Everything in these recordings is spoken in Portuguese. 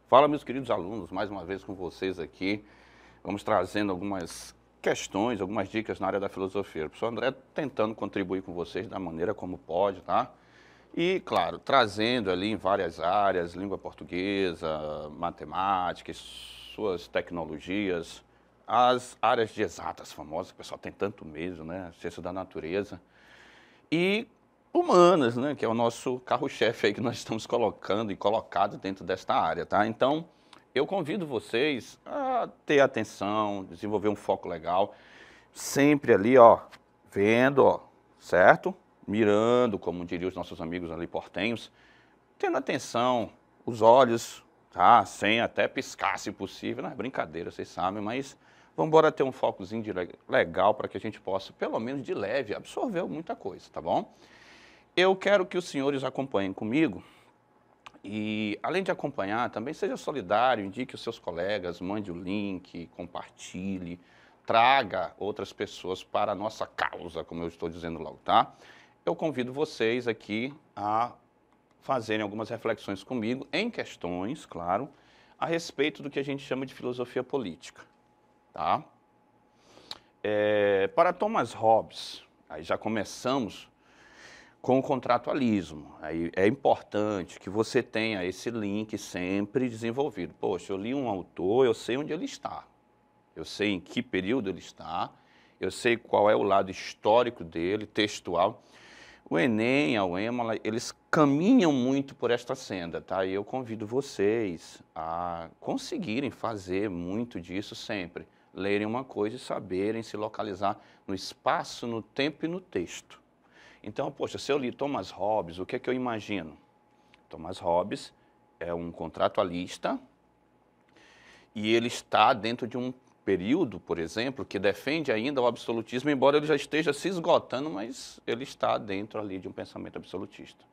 Fala, meus queridos alunos, mais uma vez com vocês aqui. Vamos trazendo algumas questões, algumas dicas na área da filosofia. O professor André tentando contribuir com vocês da maneira como pode, tá? E, claro, trazendo ali em várias áreas, língua portuguesa, matemática, suas tecnologias, as áreas de exatas famosas, que o pessoal tem tanto mesmo, né? Ciência da natureza. E humanas, né, que é o nosso carro-chefe aí que nós estamos colocando e colocado dentro desta área, tá? Então, eu convido vocês a ter atenção, desenvolver um foco legal, sempre ali, ó, vendo, ó, certo? Mirando, como diriam os nossos amigos ali portenhos, tendo atenção, os olhos, tá? Sem até piscar, se possível, não é brincadeira, vocês sabem, mas vamos embora ter um focozinho legal para que a gente possa, pelo menos de leve, absorver muita coisa, tá bom? Eu quero que os senhores acompanhem comigo e, além de acompanhar, também seja solidário, indique os seus colegas, mande o link, compartilhe, traga outras pessoas para a nossa causa, como eu estou dizendo logo, tá? Eu convido vocês aqui a fazerem algumas reflexões comigo em questões, claro, a respeito do que a gente chama de filosofia política, tá? Para Thomas Hobbes, aí já começamos com o contratualismo. Aí é importante que você tenha esse link sempre desenvolvido. Poxa, eu li um autor, eu sei onde ele está, eu sei em que período ele está, eu sei qual é o lado histórico dele, textual. O Enem, a UEMA, eles caminham muito por esta senda, tá? E eu convido vocês a conseguirem fazer muito disso sempre. Lerem uma coisa e saberem se localizar no espaço, no tempo e no texto. Então, poxa, se eu li Thomas Hobbes, o que é que eu imagino? Thomas Hobbes é um contratualista e ele está dentro de um período, por exemplo, que defende ainda o absolutismo, embora ele já esteja se esgotando, mas ele está dentro ali de um pensamento absolutista.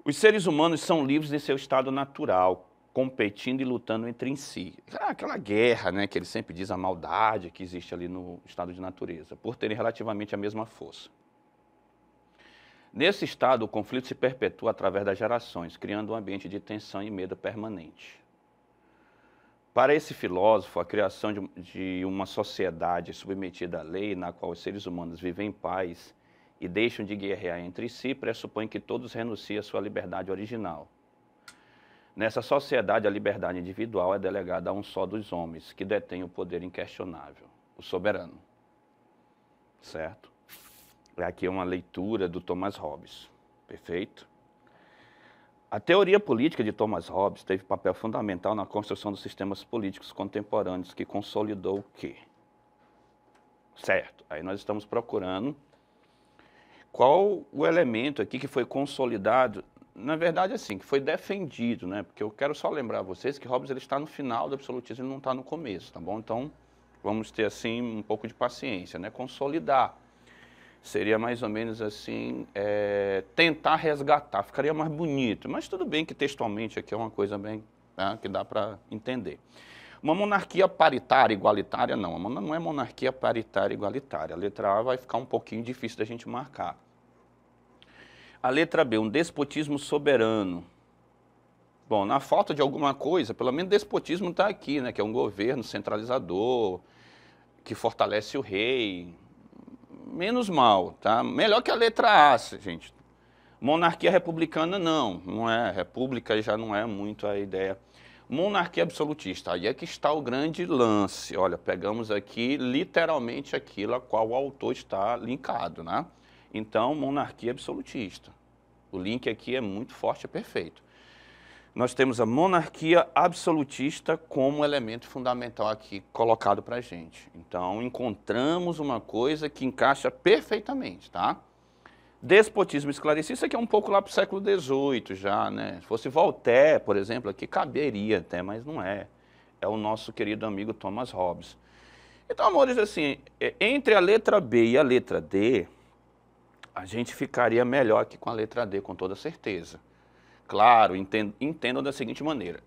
Os seres humanos são livres em seu estado natural, competindo e lutando entre si. Aquela guerra, né, que ele sempre diz, a maldade que existe ali no estado de natureza, por terem relativamente a mesma força. Nesse estado, o conflito se perpetua através das gerações, criando um ambiente de tensão e medo permanente. Para esse filósofo, a criação de uma sociedade submetida à lei, na qual os seres humanos vivem em paz e deixam de guerrear entre si, pressupõe que todos renunciem à sua liberdade original. Nessa sociedade, a liberdade individual é delegada a um só dos homens, que detém o poder inquestionável, o soberano. Certo? Aqui é uma leitura do Thomas Hobbes, perfeito? A teoria política de Thomas Hobbes teve papel fundamental na construção dos sistemas políticos contemporâneos, que consolidou o quê? Certo, aí nós estamos procurando qual o elemento aqui que foi consolidado, na verdade assim, que foi defendido, né? Porque eu quero só lembrar a vocês que Hobbes ele está no final do absolutismo, ele não está no começo, tá bom? Então, vamos ter assim um pouco de paciência, né? Consolidar. Seria mais ou menos assim, tentar resgatar, ficaria mais bonito, mas tudo bem que textualmente aqui é uma coisa bem, né, que dá para entender. Uma monarquia paritária, igualitária, não, não é monarquia paritária, igualitária. A letra A vai ficar um pouquinho difícil da gente marcar. A letra B, um despotismo soberano. Bom, na falta de alguma coisa, pelo menos despotismo está aqui, né, que é um governo centralizador, que fortalece o rei. Menos mal, tá? Melhor que a letra A, gente. Monarquia republicana, não é. República já não é muito a ideia. Monarquia absolutista, aí é que está o grande lance. Olha, pegamos aqui literalmente aquilo a qual o autor está linkado, né? Então, monarquia absolutista. O link aqui é muito forte, é perfeito. Nós temos a monarquia absolutista como elemento fundamental aqui colocado para a gente. Então, encontramos uma coisa que encaixa perfeitamente, tá? Despotismo esclarecido, isso aqui é um pouco lá para o século XVIII já, né? Se fosse Voltaire, por exemplo, aqui caberia até, mas não é. É o nosso querido amigo Thomas Hobbes. Então, amores, assim, entre a letra B e a letra D, a gente ficaria melhor aqui com a letra D, com toda certeza. Claro, entendam da seguinte maneira.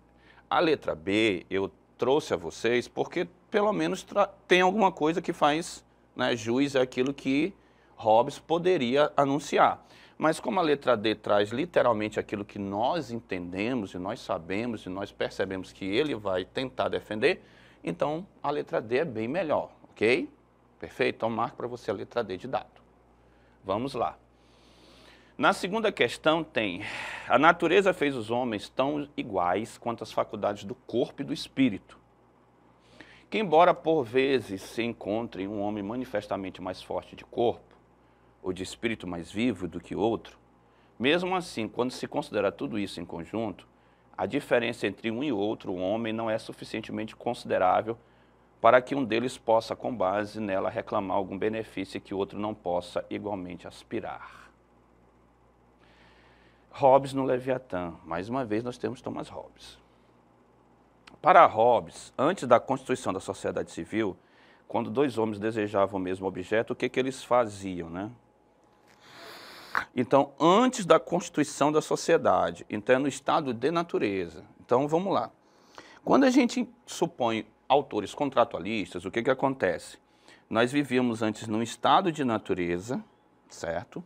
A letra B eu trouxe a vocês porque pelo menos tem alguma coisa que faz, né, jus àquilo que Hobbes poderia anunciar. Mas como a letra D traz literalmente aquilo que nós entendemos e nós sabemos e nós percebemos que ele vai tentar defender, então a letra D é bem melhor, ok? Perfeito? Então marque para você a letra D de dado. Vamos lá. Na segunda questão tem, a natureza fez os homens tão iguais quanto as faculdades do corpo e do espírito, que embora por vezes se encontre um homem manifestamente mais forte de corpo, ou de espírito mais vivo do que outro, mesmo assim, quando se considera tudo isso em conjunto, a diferença entre um e outro homem não é suficientemente considerável para que um deles possa, com base nela, reclamar algum benefício que o outro não possa igualmente aspirar. Hobbes no Leviatã. Mais uma vez nós temos Thomas Hobbes. Para Hobbes, antes da constituição da sociedade civil, quando dois homens desejavam o mesmo objeto, o que eles faziam, né? Então, antes da constituição da sociedade, então é no estado de natureza. Então, vamos lá. Quando a gente supõe autores contratualistas, o que acontece? Nós vivíamos antes num estado de natureza, certo?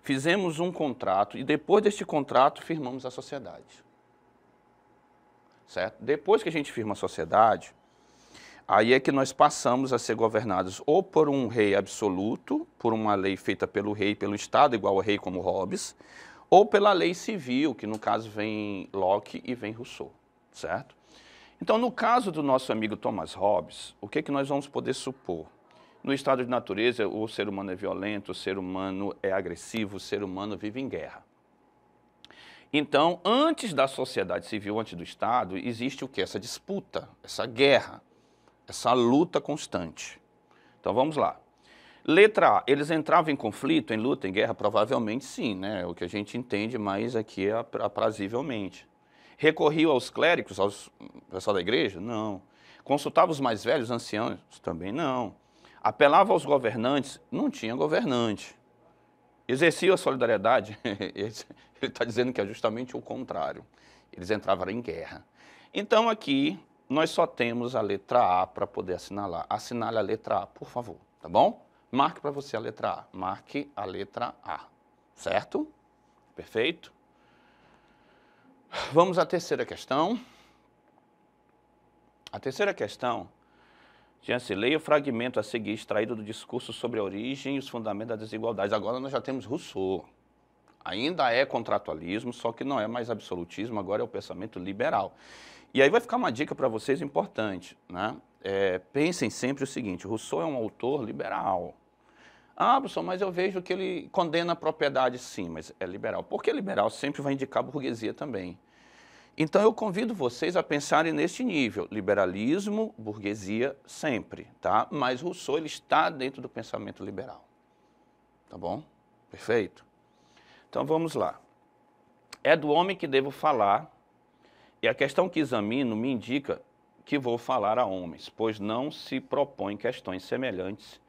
Fizemos um contrato e depois deste contrato firmamos a sociedade. Certo? Depois que a gente firma a sociedade, aí é que nós passamos a ser governados ou por um rei absoluto, por uma lei feita pelo rei, pelo Estado, igual ao rei como Hobbes, ou pela lei civil, que no caso vem Locke e vem Rousseau, certo? Então, no caso do nosso amigo Thomas Hobbes, o que nós vamos poder supor? No estado de natureza, o ser humano é violento, o ser humano é agressivo, o ser humano vive em guerra. Então, antes da sociedade civil, antes do Estado, existe o quê? Essa disputa, essa guerra, essa luta constante. Então, vamos lá. Letra A, eles entravam em conflito, em luta, em guerra? Provavelmente sim, né? O que a gente entende mais aqui é aprazivelmente. Recorriam aos clérigos, aos pessoal da igreja? Não. Consultava os mais velhos, anciãos? Também não. Apelava aos governantes? Não tinha governante. Exercia a solidariedade? Ele está dizendo que é justamente o contrário. Eles entravam em guerra. Então aqui nós só temos a letra A para poder assinalar. Assinale a letra A, por favor, tá bom? Marque para você a letra A. Marque a letra A, certo? Perfeito? Vamos à terceira questão. A terceira questão, se leia o fragmento a seguir extraído do discurso sobre a origem e os fundamentos das desigualdades. Agora nós já temos Rousseau. Ainda é contratualismo, só que não é mais absolutismo, agora é o pensamento liberal. E aí vai ficar uma dica para vocês importante, né? Pensem sempre o seguinte, Rousseau é um autor liberal. Ah, professor, mas eu vejo que ele condena a propriedade, sim, mas é liberal. Porque liberal sempre vai indicar burguesia também. Então eu convido vocês a pensarem neste nível, liberalismo, burguesia, sempre, tá? Mas Rousseau, ele está dentro do pensamento liberal, tá bom? Perfeito? Então vamos lá. É do homem que devo falar, e a questão que examino me indica que vou falar a homens, pois não se propõem questões semelhantes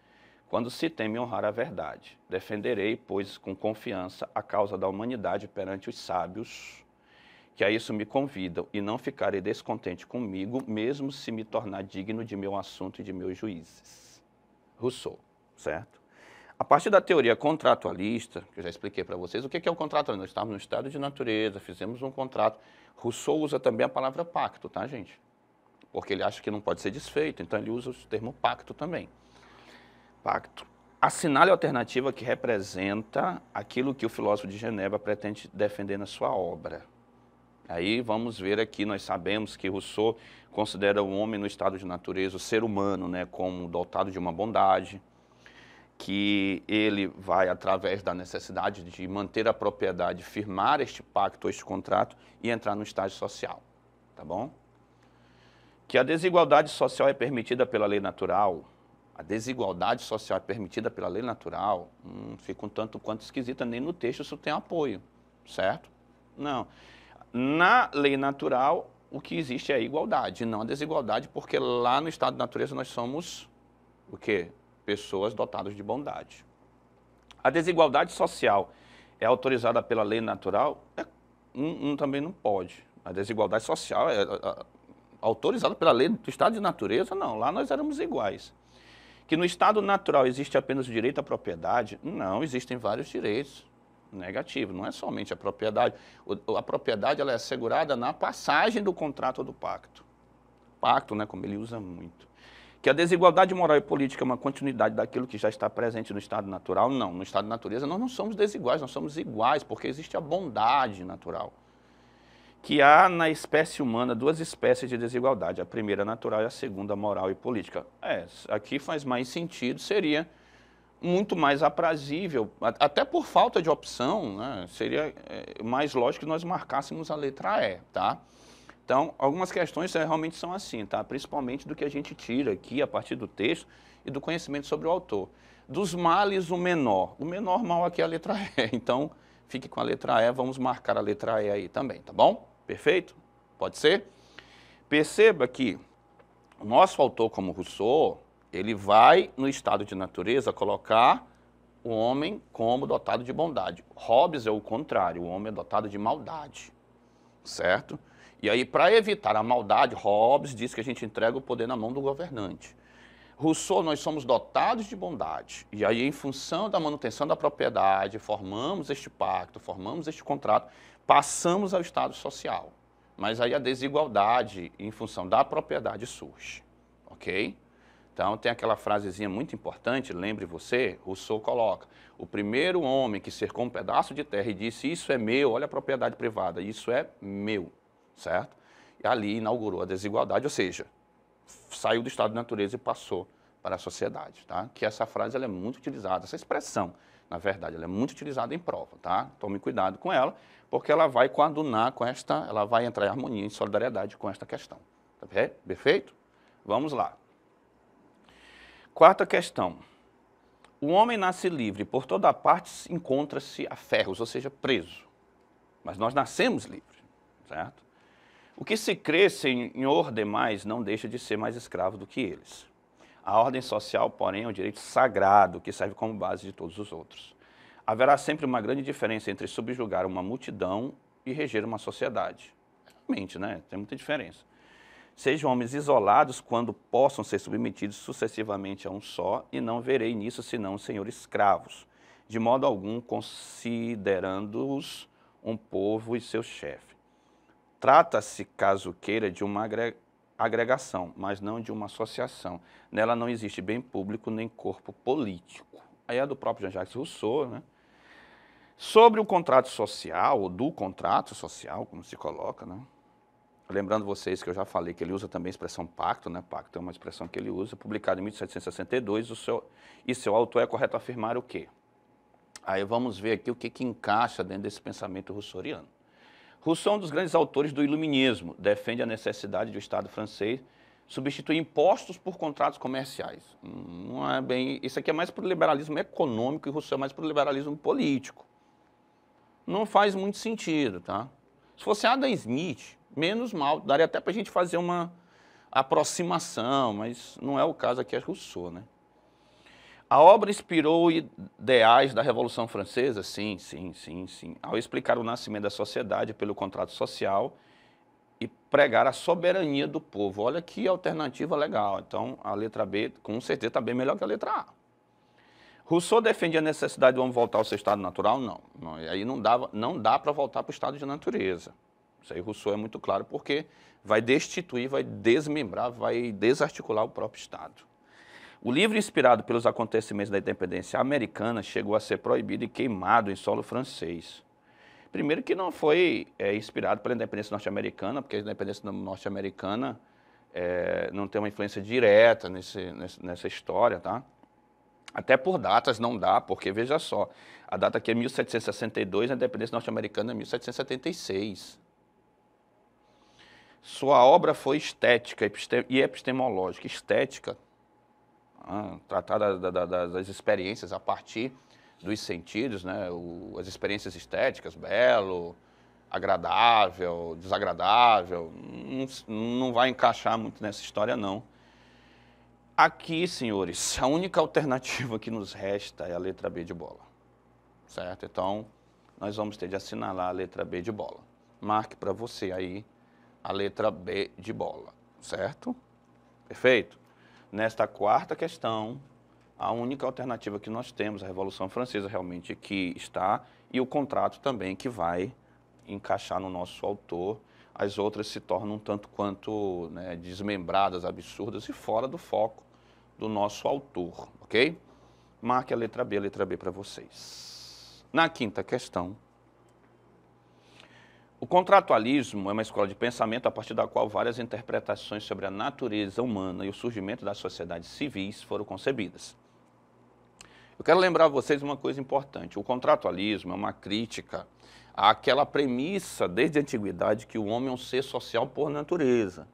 quando se teme honrar a verdade. Defenderei, pois, com confiança, a causa da humanidade perante os sábios, que a isso me convidam, e não ficarei descontente comigo, mesmo se me tornar digno de meu assunto e de meus juízes. Rousseau, certo? A partir da teoria contratualista, que eu já expliquei para vocês, o que é o contrato? Nós estávamos no estado de natureza, fizemos um contrato. Rousseau usa também a palavra pacto, tá, gente? Porque ele acha que não pode ser desfeito, então ele usa o termo pacto também. Pacto. Assinale a alternativa que representa aquilo que o filósofo de Genebra pretende defender na sua obra. Aí vamos ver aqui, nós sabemos que Rousseau considera o homem no estado de natureza, o ser humano, né, como dotado de uma bondade, que ele vai, através da necessidade de manter a propriedade, firmar este pacto, este contrato e entrar no estágio social, tá bom? Que a desigualdade social é permitida pela lei natural. A desigualdade social é permitida pela lei natural, fica um tanto quanto esquisita, nem no texto isso tem apoio, certo? Não. Na lei natural, o que existe é a igualdade, não a desigualdade, porque lá no estado de natureza nós somos o quê? Pessoas dotadas de bondade. A desigualdade social é autorizada pela lei natural? Também não pode. A desigualdade social é autorizada pela lei do estado de natureza? Não, lá nós éramos iguais. Que no estado natural existe apenas o direito à propriedade? Não, existem vários direitos. Negativo, não é somente a propriedade. A propriedade ela é assegurada na passagem do contrato ou do pacto. Pacto, né, como ele usa muito. Que a desigualdade moral e política é uma continuidade daquilo que já está presente no estado natural? Não, no estado de natureza nós não somos desiguais, nós somos iguais, porque existe a bondade natural. Que há na espécie humana duas espécies de desigualdade, a primeira natural e a segunda moral e política. Aqui faz mais sentido, seria muito mais aprazível, até por falta de opção, né, seria mais lógico que nós marcássemos a letra E, tá? Então, algumas questões realmente são assim, tá? Principalmente do que a gente tira aqui a partir do texto e do conhecimento sobre o autor. Dos males, o menor mal aqui é a letra E, então fique com a letra E, vamos marcar a letra E aí também, tá bom? Perfeito? Pode ser? Perceba que o nosso autor, como Rousseau, ele vai, no estado de natureza, colocar o homem como dotado de bondade. Hobbes é o contrário, o homem é dotado de maldade, certo? E aí, para evitar a maldade, Hobbes diz que a gente entrega o poder na mão do governante. Rousseau, nós somos dotados de bondade. E aí, em função da manutenção da propriedade, formamos este pacto, formamos este contrato, passamos ao estado social. Mas aí a desigualdade, em função da propriedade, surge, ok? Então, tem aquela frasezinha muito importante, lembre você, Rousseau coloca, o primeiro homem que cercou um pedaço de terra e disse, isso é meu, olha a propriedade privada, isso é meu, certo? E ali inaugurou a desigualdade, ou seja, saiu do estado de natureza e passou para a sociedade, tá? Que essa frase ela é muito utilizada, essa expressão, na verdade, ela é muito utilizada em prova, tá? Tome cuidado com ela, porque ela vai coadunar com esta, ela vai entrar em harmonia, em solidariedade com esta questão, tá bem? Perfeito? Vamos lá. Quarta questão. O homem nasce livre, por toda parte encontra-se a ferros, ou seja, preso. Mas nós nascemos livres, certo? O que se cresce em demais não deixa de ser mais escravo do que eles. A ordem social, porém, é um direito sagrado que serve como base de todos os outros. Haverá sempre uma grande diferença entre subjugar uma multidão e reger uma sociedade. Realmente, né? Tem muita diferença. Sejam homens isolados quando possam ser submetidos sucessivamente a um só, e não verei nisso senão senhores escravos, de modo algum considerando-os um povo e seu chefe. Trata-se, caso queira, de uma agregação, mas não de uma associação. Nela não existe bem público nem corpo político. Aí é do próprio Jean-Jacques Rousseau, né? Sobre o contrato social, ou do contrato social, como se coloca, né? Lembrando vocês que eu já falei que ele usa também a expressão pacto, né? Pacto é uma expressão que ele usa, publicado em 1762, seu autor é correto afirmar o quê? Aí vamos ver aqui o que encaixa dentro desse pensamento rousseauiano. Rousseau é um dos grandes autores do iluminismo, defende a necessidade do Estado francês substituir impostos por contratos comerciais. Não é bem, isso aqui é mais para o liberalismo econômico e Rousseau é mais para o liberalismo político. Não faz muito sentido, tá? Se fosse Adam Smith, menos mal, daria até para a gente fazer uma aproximação, mas não é o caso aqui, é Rousseau, né? A obra inspirou ideais da Revolução Francesa? Sim. Ao explicar o nascimento da sociedade pelo contrato social e pregar a soberania do povo. Olha que alternativa legal. Então, a letra B, com certeza, está bem melhor que a letra A. Rousseau defendia a necessidade do homem voltar ao seu estado natural? Não. Aí não dá para voltar para o estado de natureza. Isso aí Rousseau é muito claro, porque vai destituir, vai desmembrar, vai desarticular o próprio Estado. O livro inspirado pelos acontecimentos da independência americana chegou a ser proibido e queimado em solo francês. Primeiro que não foi inspirado pela independência norte-americana, porque a independência norte-americana não tem uma influência direta nessa história, tá? Até por datas não dá, porque veja só, a data aqui é 1762, a independência norte-americana é 1776. Sua obra foi estética e epistemológica. Estética, tratar das experiências a partir dos sentidos, né? As experiências estéticas, belo, agradável, desagradável, não vai encaixar muito nessa história, não. Aqui, senhores, a única alternativa que nos resta é a letra B de bola, certo? Então, nós vamos ter de assinalar a letra B de bola. Marque para você aí a letra B de bola, certo? Perfeito? Nesta quarta questão, A única alternativa que nós temos, a Revolução Francesa realmente que está, e o contrato também que vai encaixar no nosso autor. As outras se tornam um tanto quanto, né, desmembradas, absurdas e fora do foco do nosso autor, ok? Marque a letra B para vocês. Na quinta questão, o contratualismo é uma escola de pensamento a partir da qual várias interpretações sobre a natureza humana e o surgimento das sociedades civis foram concebidas. Eu quero lembrar a vocês uma coisa importante. O contratualismo é uma crítica àquela premissa desde a antiguidade que o homem é um ser social por natureza.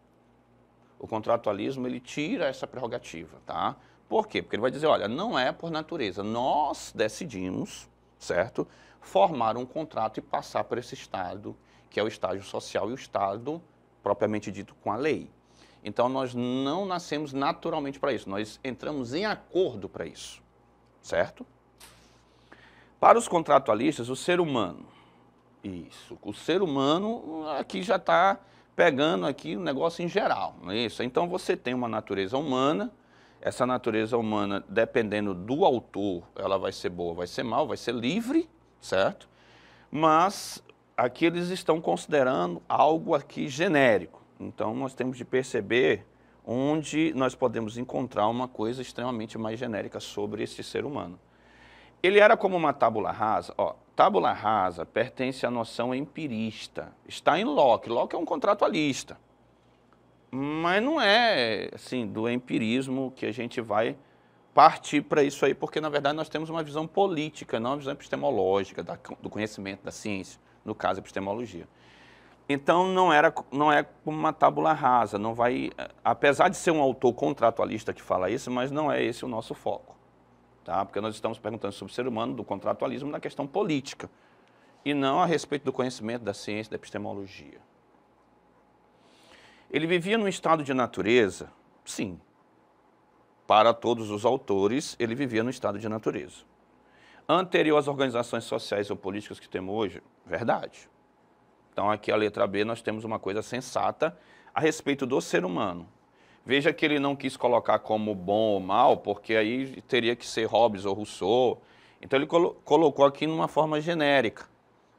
O contratualismo, ele tira essa prerrogativa, tá? Por quê? Porque ele vai dizer, olha, não é por natureza. Nós decidimos, certo? Formar um contrato e passar por esse estado, que é o estágio social e o estado propriamente dito com a lei. Então, nós não nascemos naturalmente para isso, nós entramos em acordo para isso, certo? Para os contratualistas, o ser humano, o ser humano aqui já está pegando aqui o negócio em geral, não é isso? Então, você tem uma natureza humana, essa natureza humana, dependendo do autor, ela vai ser boa, vai ser mal, vai ser livre, certo? Mas aqui eles estão considerando algo aqui genérico. Então, nós temos de perceber onde nós podemos encontrar uma coisa extremamente mais genérica sobre esse ser humano. Ele era como uma tábula rasa. Ó, tábula rasa pertence à noção empirista. Está em Locke. Locke é um contratualista. Mas não é assim, do empirismo que a gente vai partir para isso aí, porque, na verdade, nós temos uma visão política, não uma visão epistemológica do conhecimento, da ciência, no caso, a epistemologia. Então, não é como uma tábula rasa, não vai, apesar de ser um autor contratualista que fala isso, mas não é esse o nosso foco, tá? Porque nós estamos perguntando sobre o ser humano do contratualismo na questão política, e não a respeito do conhecimento, da ciência, da epistemologia. Ele vivia num estado de natureza? Sim. Para todos os autores, ele vivia no estado de natureza. Anterior às organizações sociais ou políticas que temos hoje? Verdade. Então, aqui a letra B, nós temos uma coisa sensata a respeito do ser humano. Veja que ele não quis colocar como bom ou mal, porque aí teria que ser Hobbes ou Rousseau. Então, ele colocou aqui numa forma genérica,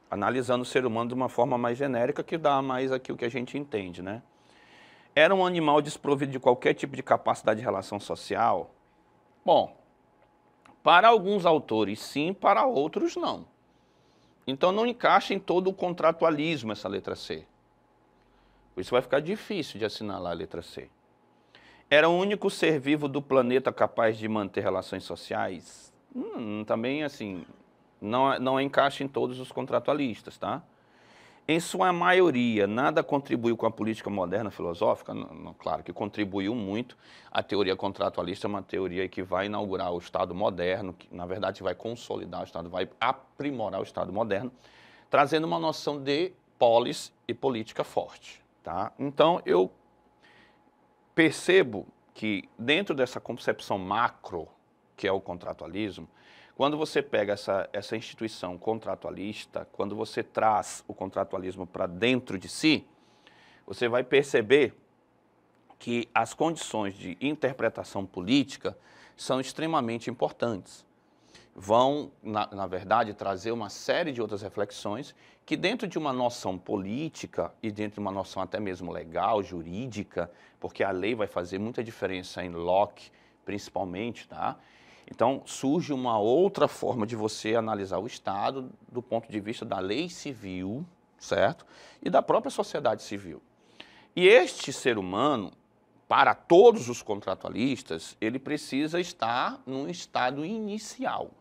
analisando o ser humano de uma forma mais genérica, que dá mais aqui o que a gente entende, né? Era um animal desprovido de qualquer tipo de capacidade de relação social? Bom, para alguns autores sim, para outros não. Então não encaixa em todo o contratualismo essa letra C. Por isso vai ficar difícil de assinalar a letra C. Era o único ser vivo do planeta capaz de manter relações sociais? Também assim, não encaixa em todos os contratualistas, tá? Em sua maioria, nada contribuiu com a política moderna filosófica? Claro que contribuiu muito. A teoria contratualista é uma teoria que vai inaugurar o Estado moderno, que na verdade vai consolidar o Estado, vai aprimorar o Estado moderno, trazendo uma noção de polis e política forte, tá? Então, eu percebo que dentro dessa concepção macro, que é o contratualismo, quando você pega essa instituição contratualista, quando você traz o contratualismo para dentro de si, você vai perceber que as condições de interpretação política são extremamente importantes. Vão, na verdade, trazer uma série de outras reflexões que dentro de uma noção política e dentro de uma noção até mesmo legal, jurídica, porque a lei vai fazer muita diferença em Locke, principalmente, tá? Então, surge uma outra forma de você analisar o Estado do ponto de vista da lei civil, certo? E da própria sociedade civil. E este ser humano, para todos os contratualistas, ele precisa estar num estado inicial.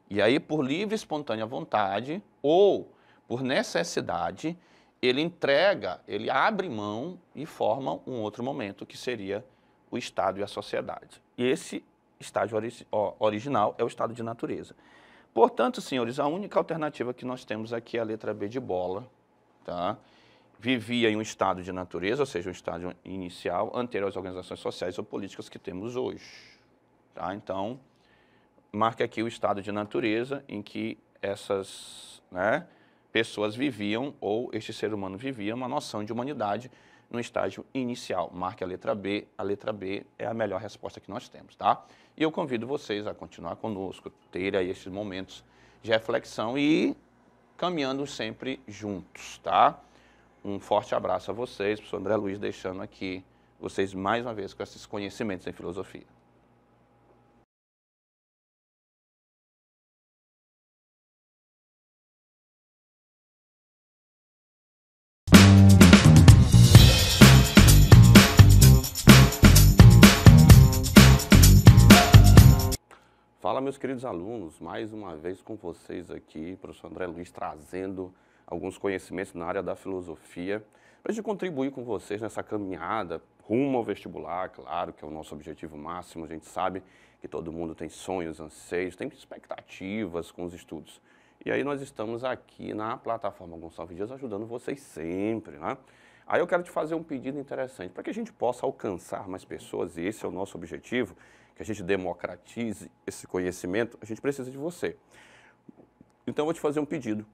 E aí, por livre e espontânea vontade, ou por necessidade, ele entrega, ele abre mão e forma um outro momento, que seria o Estado e a sociedade. E esse estágio original é o estado de natureza. Portanto, senhores, a única alternativa que nós temos aqui é a letra B de bola, tá? Vivia em um estado de natureza, ou seja, um estágio inicial, anterior às organizações sociais ou políticas que temos hoje, tá? Então, marque aqui o estado de natureza em que essas, né, pessoas viviam, ou este ser humano vivia, uma noção de humanidade no estágio inicial. Marque a letra B é a melhor resposta que nós temos, tá? E eu convido vocês a continuar conosco, ter aí esses momentos de reflexão e caminhando sempre juntos, tá? Um forte abraço a vocês, professor André Luiz, deixando aqui vocês mais uma vez com esses conhecimentos em filosofia. Fala, meus queridos alunos, mais uma vez com vocês aqui, professor André Luiz, trazendo alguns conhecimentos na área da filosofia, para gente contribuir com vocês nessa caminhada rumo ao vestibular, claro, que é o nosso objetivo máximo. A gente sabe que todo mundo tem sonhos, anseios, tem expectativas com os estudos. E aí nós estamos aqui na plataforma Gonçalves Dias ajudando vocês sempre, né? Aí eu quero te fazer um pedido interessante, para que a gente possa alcançar mais pessoas, e esse é o nosso objetivo, que a gente democratize esse conhecimento, a gente precisa de você. Então eu vou te fazer um pedido.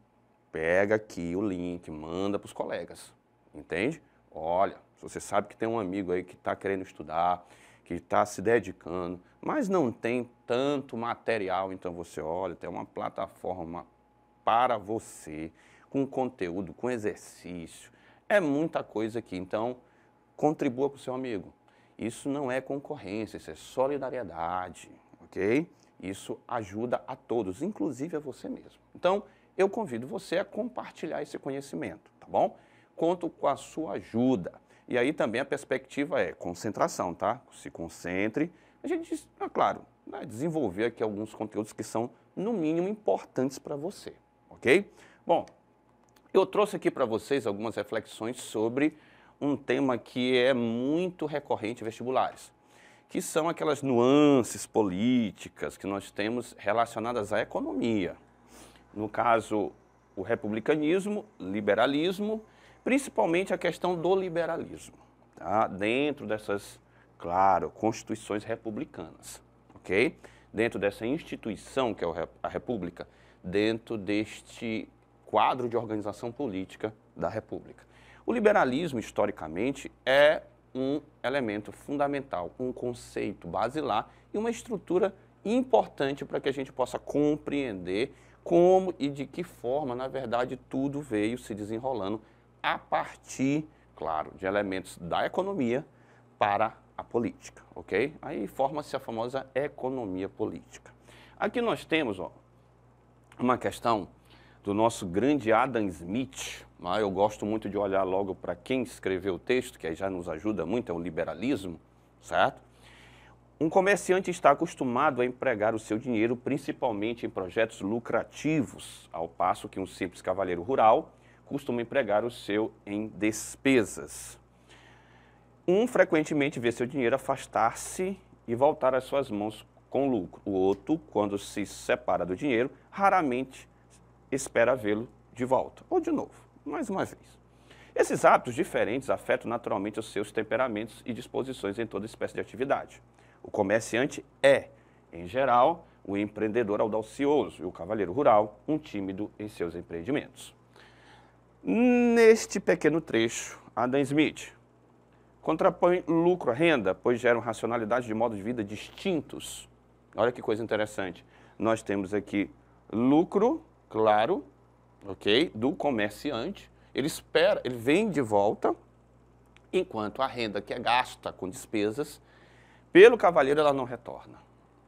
Pega aqui o link, manda para os colegas, entende? Olha, se você sabe que tem um amigo aí que está querendo estudar, que está se dedicando, mas não tem tanto material, então você olha, tem uma plataforma para você, com conteúdo, com exercício, é muita coisa aqui, então contribua com o seu amigo. Isso não é concorrência, isso é solidariedade, ok? Isso ajuda a todos, inclusive a você mesmo. Então, eu convido você a compartilhar esse conhecimento, tá bom? Conto com a sua ajuda. E aí também a perspectiva é concentração, tá? Se concentre. A gente, claro, vai desenvolver aqui alguns conteúdos que são, no mínimo, importantes para você, ok? Bom, eu trouxe aqui para vocês algumas reflexões sobre um tema que é muito recorrente em vestibulares, que são aquelas nuances políticas que nós temos relacionadas à economia. No caso, o republicanismo, liberalismo, principalmente a questão do liberalismo, tá? Dentro dessas, claro, constituições republicanas, ok? Dentro dessa instituição que é a República, dentro deste quadro de organização política da República. O liberalismo, historicamente, é um elemento fundamental, um conceito basilar e uma estrutura importante para que a gente possa compreender como e de que forma, na verdade, tudo veio se desenrolando a partir, claro, de elementos da economia para a política, ok? Aí forma-se a famosa economia política. Aqui nós temos, ó, uma questão do nosso grande Adam Smith. Eu gosto muito de olhar logo para quem escreveu o texto, que aí já nos ajuda muito, é o liberalismo, certo? Um comerciante está acostumado a empregar o seu dinheiro principalmente em projetos lucrativos, ao passo que um simples cavalheiro rural costuma empregar o seu em despesas. Um frequentemente vê seu dinheiro afastar-se e voltar às suas mãos com lucro. O outro, quando se separa do dinheiro, raramente espera vê-lo de volta, ou de novo, mais uma vez. Esses hábitos diferentes afetam naturalmente os seus temperamentos e disposições em toda espécie de atividade. O comerciante é, em geral, o empreendedor audacioso e o cavalheiro rural, um tímido em seus empreendimentos. Neste pequeno trecho, Adam Smith contrapõe lucro à renda, pois geram racionalidade de modo de vida distintos. Olha que coisa interessante. Nós temos aqui lucro, claro, ok, do comerciante, ele espera, ele vem de volta, enquanto a renda que é gasta com despesas, pelo cavalheiro ela não retorna.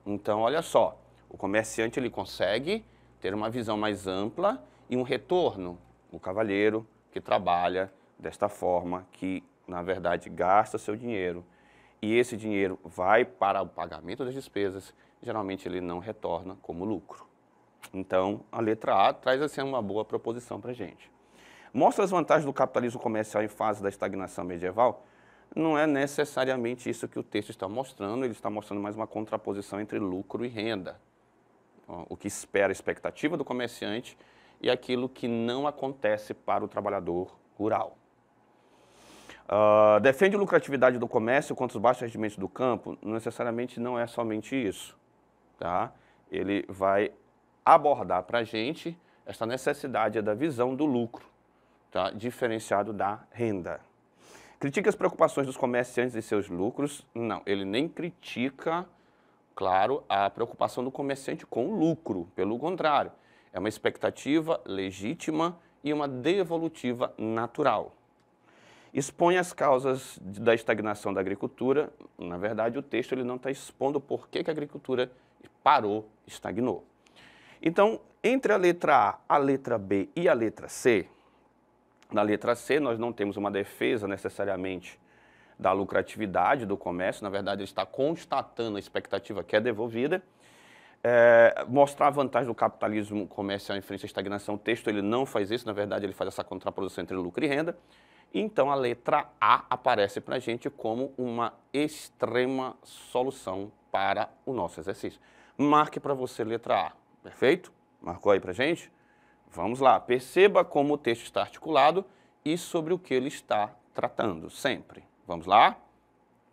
Então, olha só, o comerciante ele consegue ter uma visão mais ampla e um retorno. O cavalheiro que trabalha desta forma, que na verdade gasta seu dinheiro, e esse dinheiro vai para o pagamento das despesas, geralmente ele não retorna como lucro. Então, a letra A traz assim uma boa proposição para a gente. Mostra as vantagens do capitalismo comercial em fase da estagnação medieval? Não é necessariamente isso que o texto está mostrando, ele está mostrando mais uma contraposição entre lucro e renda. O que espera a expectativa do comerciante e aquilo que não acontece para o trabalhador rural. Defende a lucratividade do comércio contra os baixos rendimentos do campo? Necessariamente não é somente isso, tá? Ele vai abordar para a gente essa necessidade da visão do lucro, tá? Diferenciado da renda. Critica as preocupações dos comerciantes e seus lucros? Não, ele nem critica, claro, a preocupação do comerciante com o lucro. Pelo contrário, é uma expectativa legítima e uma devolutiva natural. Expõe as causas da estagnação da agricultura. Na verdade, o texto ele não está expondo por que a agricultura parou, estagnou. Então, entre a letra A letra B e a letra C, na letra C nós não temos uma defesa necessariamente da lucratividade do comércio, na verdade ele está constatando a expectativa que é devolvida. Mostrar a vantagem do capitalismo comercial em frente à estagnação, o texto ele não faz isso, na verdade ele faz essa contraposição entre lucro e renda. Então a letra A aparece para a gente como uma extrema solução para o nosso exercício. Marque para você letra A, perfeito? Marcou aí para a gente? Vamos lá, perceba como o texto está articulado e sobre o que ele está tratando, sempre. Vamos lá?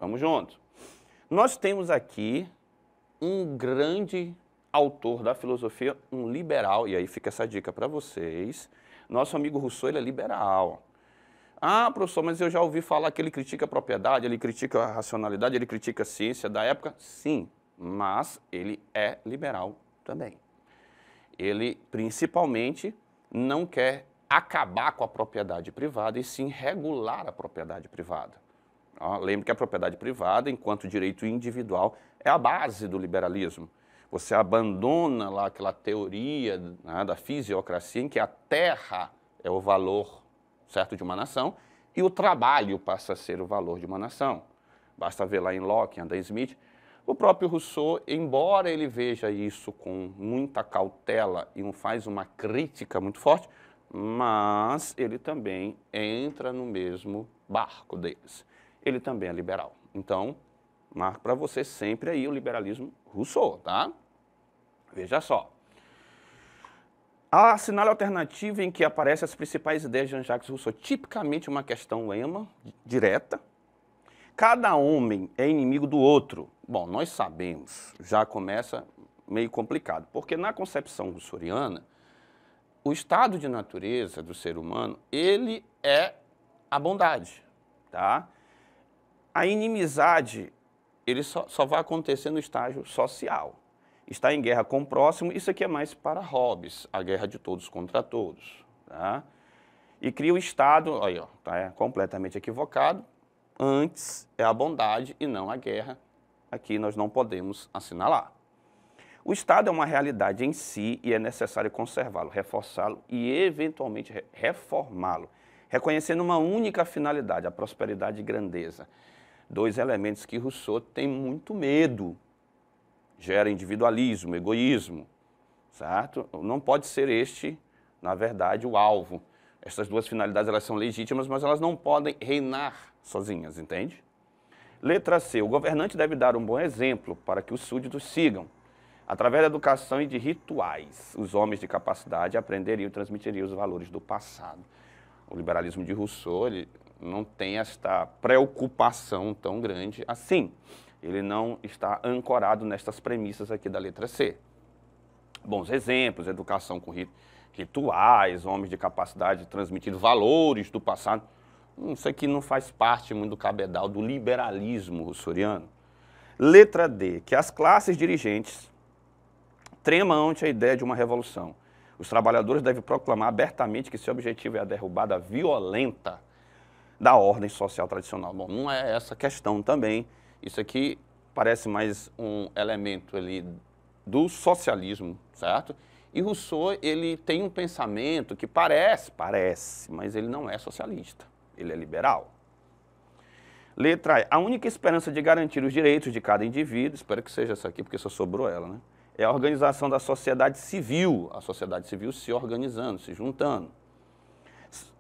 Vamos juntos. Nós temos aqui um grande autor da filosofia, um liberal, e aí fica essa dica para vocês. Nosso amigo Rousseau, ele é liberal. Ah, professor, mas eu já ouvi falar que ele critica a propriedade, ele critica a racionalidade, ele critica a ciência da época. Sim, mas ele é liberal também. Ele, principalmente, não quer acabar com a propriedade privada e sim regular a propriedade privada. Lembre que a propriedade privada, enquanto direito individual, é a base do liberalismo. Você abandona lá aquela teoria, né, da fisiocracia em que a terra é o valor certo de uma nação e o trabalho passa a ser o valor de uma nação. Basta ver lá em Locke, em Adam Smith. O próprio Rousseau, embora ele veja isso com muita cautela e faz uma crítica muito forte, mas ele também entra no mesmo barco deles. Ele também é liberal. Então, marco para você sempre aí o liberalismo Rousseau, tá? Veja só. Assinale a alternativa em que aparecem as principais ideias de Jean-Jacques Rousseau. Tipicamente uma questão lema, direta. Cada homem é inimigo do outro. Bom, nós sabemos, já começa meio complicado, porque na concepção rousseauiana, o estado de natureza do ser humano, ele é a bondade, tá? A inimizade, ele só vai acontecer no estágio social. Está em guerra com o próximo, isso aqui é mais para Hobbes, a guerra de todos contra todos, tá? E cria o Estado, aí, ó, tá completamente equivocado, antes é a bondade e não a guerra, aqui nós não podemos assinalar. O Estado é uma realidade em si e é necessário conservá-lo, reforçá-lo e eventualmente reformá-lo, reconhecendo uma única finalidade, a prosperidade e grandeza. Dois elementos que Rousseau tem muito medo. Gera individualismo, egoísmo, certo? Não pode ser este, na verdade, o alvo. Essas duas finalidades elas são legítimas, mas elas não podem reinar sozinhas, entende? Letra C. O governante deve dar um bom exemplo para que os súditos sigam. Através da educação e de rituais, os homens de capacidade aprenderiam e transmitiriam os valores do passado. O liberalismo de Rousseau ele não tem esta preocupação tão grande assim. Ele não está ancorado nestas premissas aqui da letra C. Bons exemplos, educação com rituais, homens de capacidade de transmitir valores do passado. Isso aqui não faz parte muito do cabedal do liberalismo rousseauiano. Letra D, que as classes dirigentes tremam ante a ideia de uma revolução. Os trabalhadores devem proclamar abertamente que seu objetivo é a derrubada violenta da ordem social tradicional. Bom, não é essa questão também. Isso aqui parece mais um elemento ali do socialismo, certo? E Rousseau, ele tem um pensamento que parece, mas ele não é socialista, ele é liberal. Letra E, a única esperança de garantir os direitos de cada indivíduo, espero que seja essa aqui, porque só sobrou ela, né? É a organização da sociedade civil, a sociedade civil se organizando, se juntando,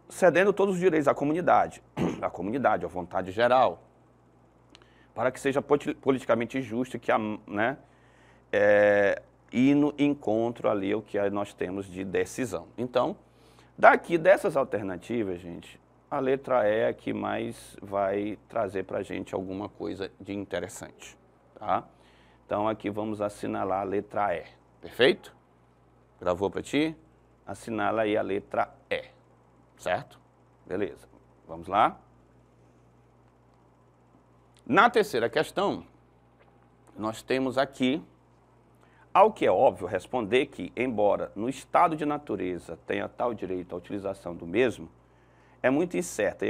cedendo todos os direitos à comunidade, à vontade geral, para que seja politicamente justo que ir no encontro ali o que nós temos de decisão. Então, daqui dessas alternativas, gente, a letra E é a que mais vai trazer para a gente alguma coisa de interessante, tá? Então, aqui vamos assinalar a letra E, perfeito? Gravou para ti? Assinala aí a letra E, certo? Beleza, vamos lá? Na terceira questão, nós temos aqui, ao que é óbvio responder que, embora no estado de natureza tenha tal direito à utilização do mesmo, é muito incerta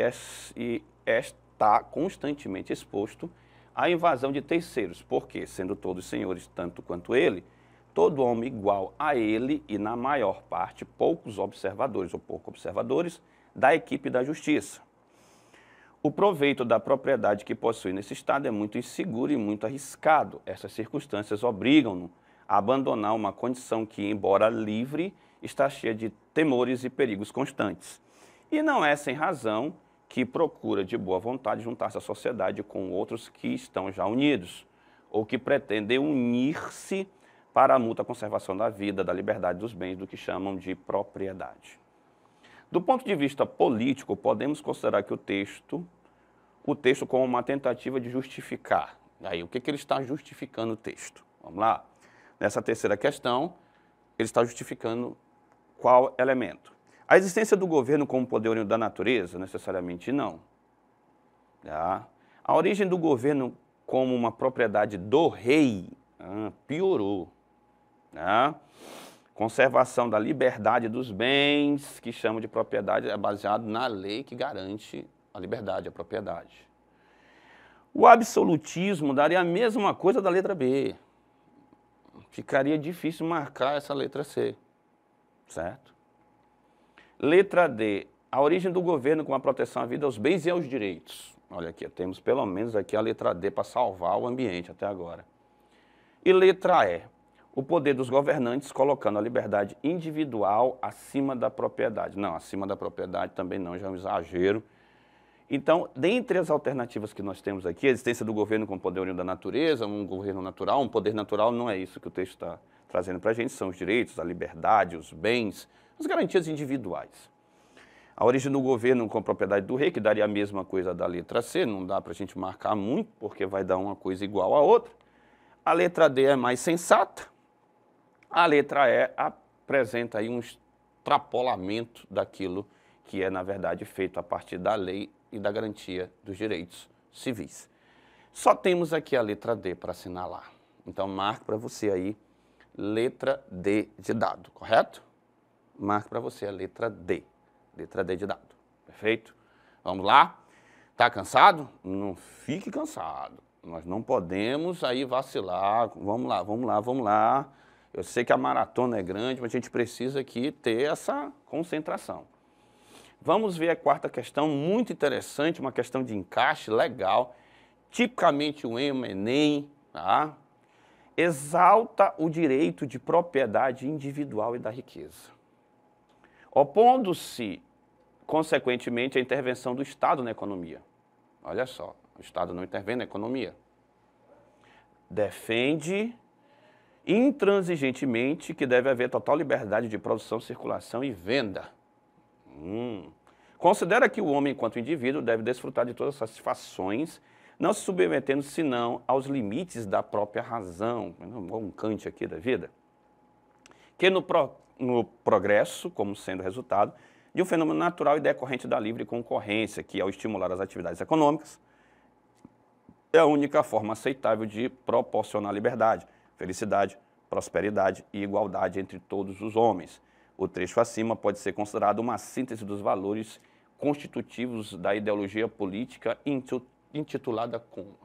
e está constantemente exposto à invasão de terceiros, porque, sendo todos senhores tanto quanto ele, todo homem igual a ele e, na maior parte, poucos observadores ou poucos observadores da equipe da justiça. O proveito da propriedade que possui nesse estado é muito inseguro e muito arriscado. Essas circunstâncias obrigam-no a abandonar uma condição que, embora livre, está cheia de temores e perigos constantes. E não é sem razão que procura de boa vontade juntar-se à sociedade com outros que estão já unidos, ou que pretendem unir-se para a mútua conservação da vida, da liberdade dos bens, do que chamam de propriedade. Do ponto de vista político, podemos considerar que o texto como uma tentativa de justificar. Aí, o que ele está justificando o texto? Vamos lá. Nessa terceira questão, ele está justificando qual elemento? A existência do governo como poder único da natureza? Necessariamente não. Tá? A origem do governo como uma propriedade do rei? Piorou. Tá? Conservação da liberdade dos bens, que chamam de propriedade, é baseado na lei que garante a liberdade, a propriedade. O absolutismo daria a mesma coisa da letra B. Ficaria difícil marcar essa letra C, certo? Letra D, a origem do governo com a proteção à vida, aos bens e aos direitos. Olha aqui, temos pelo menos aqui a letra D para salvar o ambiente até agora. E letra E, o poder dos governantes colocando a liberdade individual acima da propriedade. Não, acima da propriedade também não, já é um exagero. Então, dentre as alternativas que nós temos aqui, a existência do governo com poder único da natureza, um governo natural, um poder natural, não é isso que o texto está trazendo para a gente, são os direitos, a liberdade, os bens, as garantias individuais. A origem do governo com a propriedade do rei, que daria a mesma coisa da letra C, não dá para a gente marcar muito, porque vai dar uma coisa igual a outra. A letra D é mais sensata. A letra E apresenta aí um extrapolamento daquilo que é, na verdade, feito a partir da lei e da garantia dos direitos civis. Só temos aqui a letra D para assinalar. Então, marque para você aí, letra D de dado, correto? Marque para você a letra D de dado, perfeito? Vamos lá? Tá cansado? Não fique cansado. Nós não podemos aí vacilar. Vamos lá, vamos lá, vamos lá. Eu sei que a maratona é grande, mas a gente precisa aqui ter essa concentração. Vamos ver a quarta questão, muito interessante, uma questão de encaixe legal, tipicamente o Enem, tá? Exalta o direito de propriedade individual e da riqueza, opondo-se, consequentemente, à intervenção do Estado na economia. Olha só, o Estado não intervém na economia. Defende intransigentemente que deve haver total liberdade de produção, circulação e venda. Considera que o homem, enquanto indivíduo, deve desfrutar de todas as satisfações, não se submetendo, senão, aos limites da própria razão, um Kant aqui da vida, que no progresso, como sendo resultado de um fenômeno natural e decorrente da livre concorrência, que, ao estimular as atividades econômicas, é a única forma aceitável de proporcionar liberdade, felicidade, prosperidade e igualdade entre todos os homens. O trecho acima pode ser considerado uma síntese dos valores constitutivos da ideologia política intitulada como.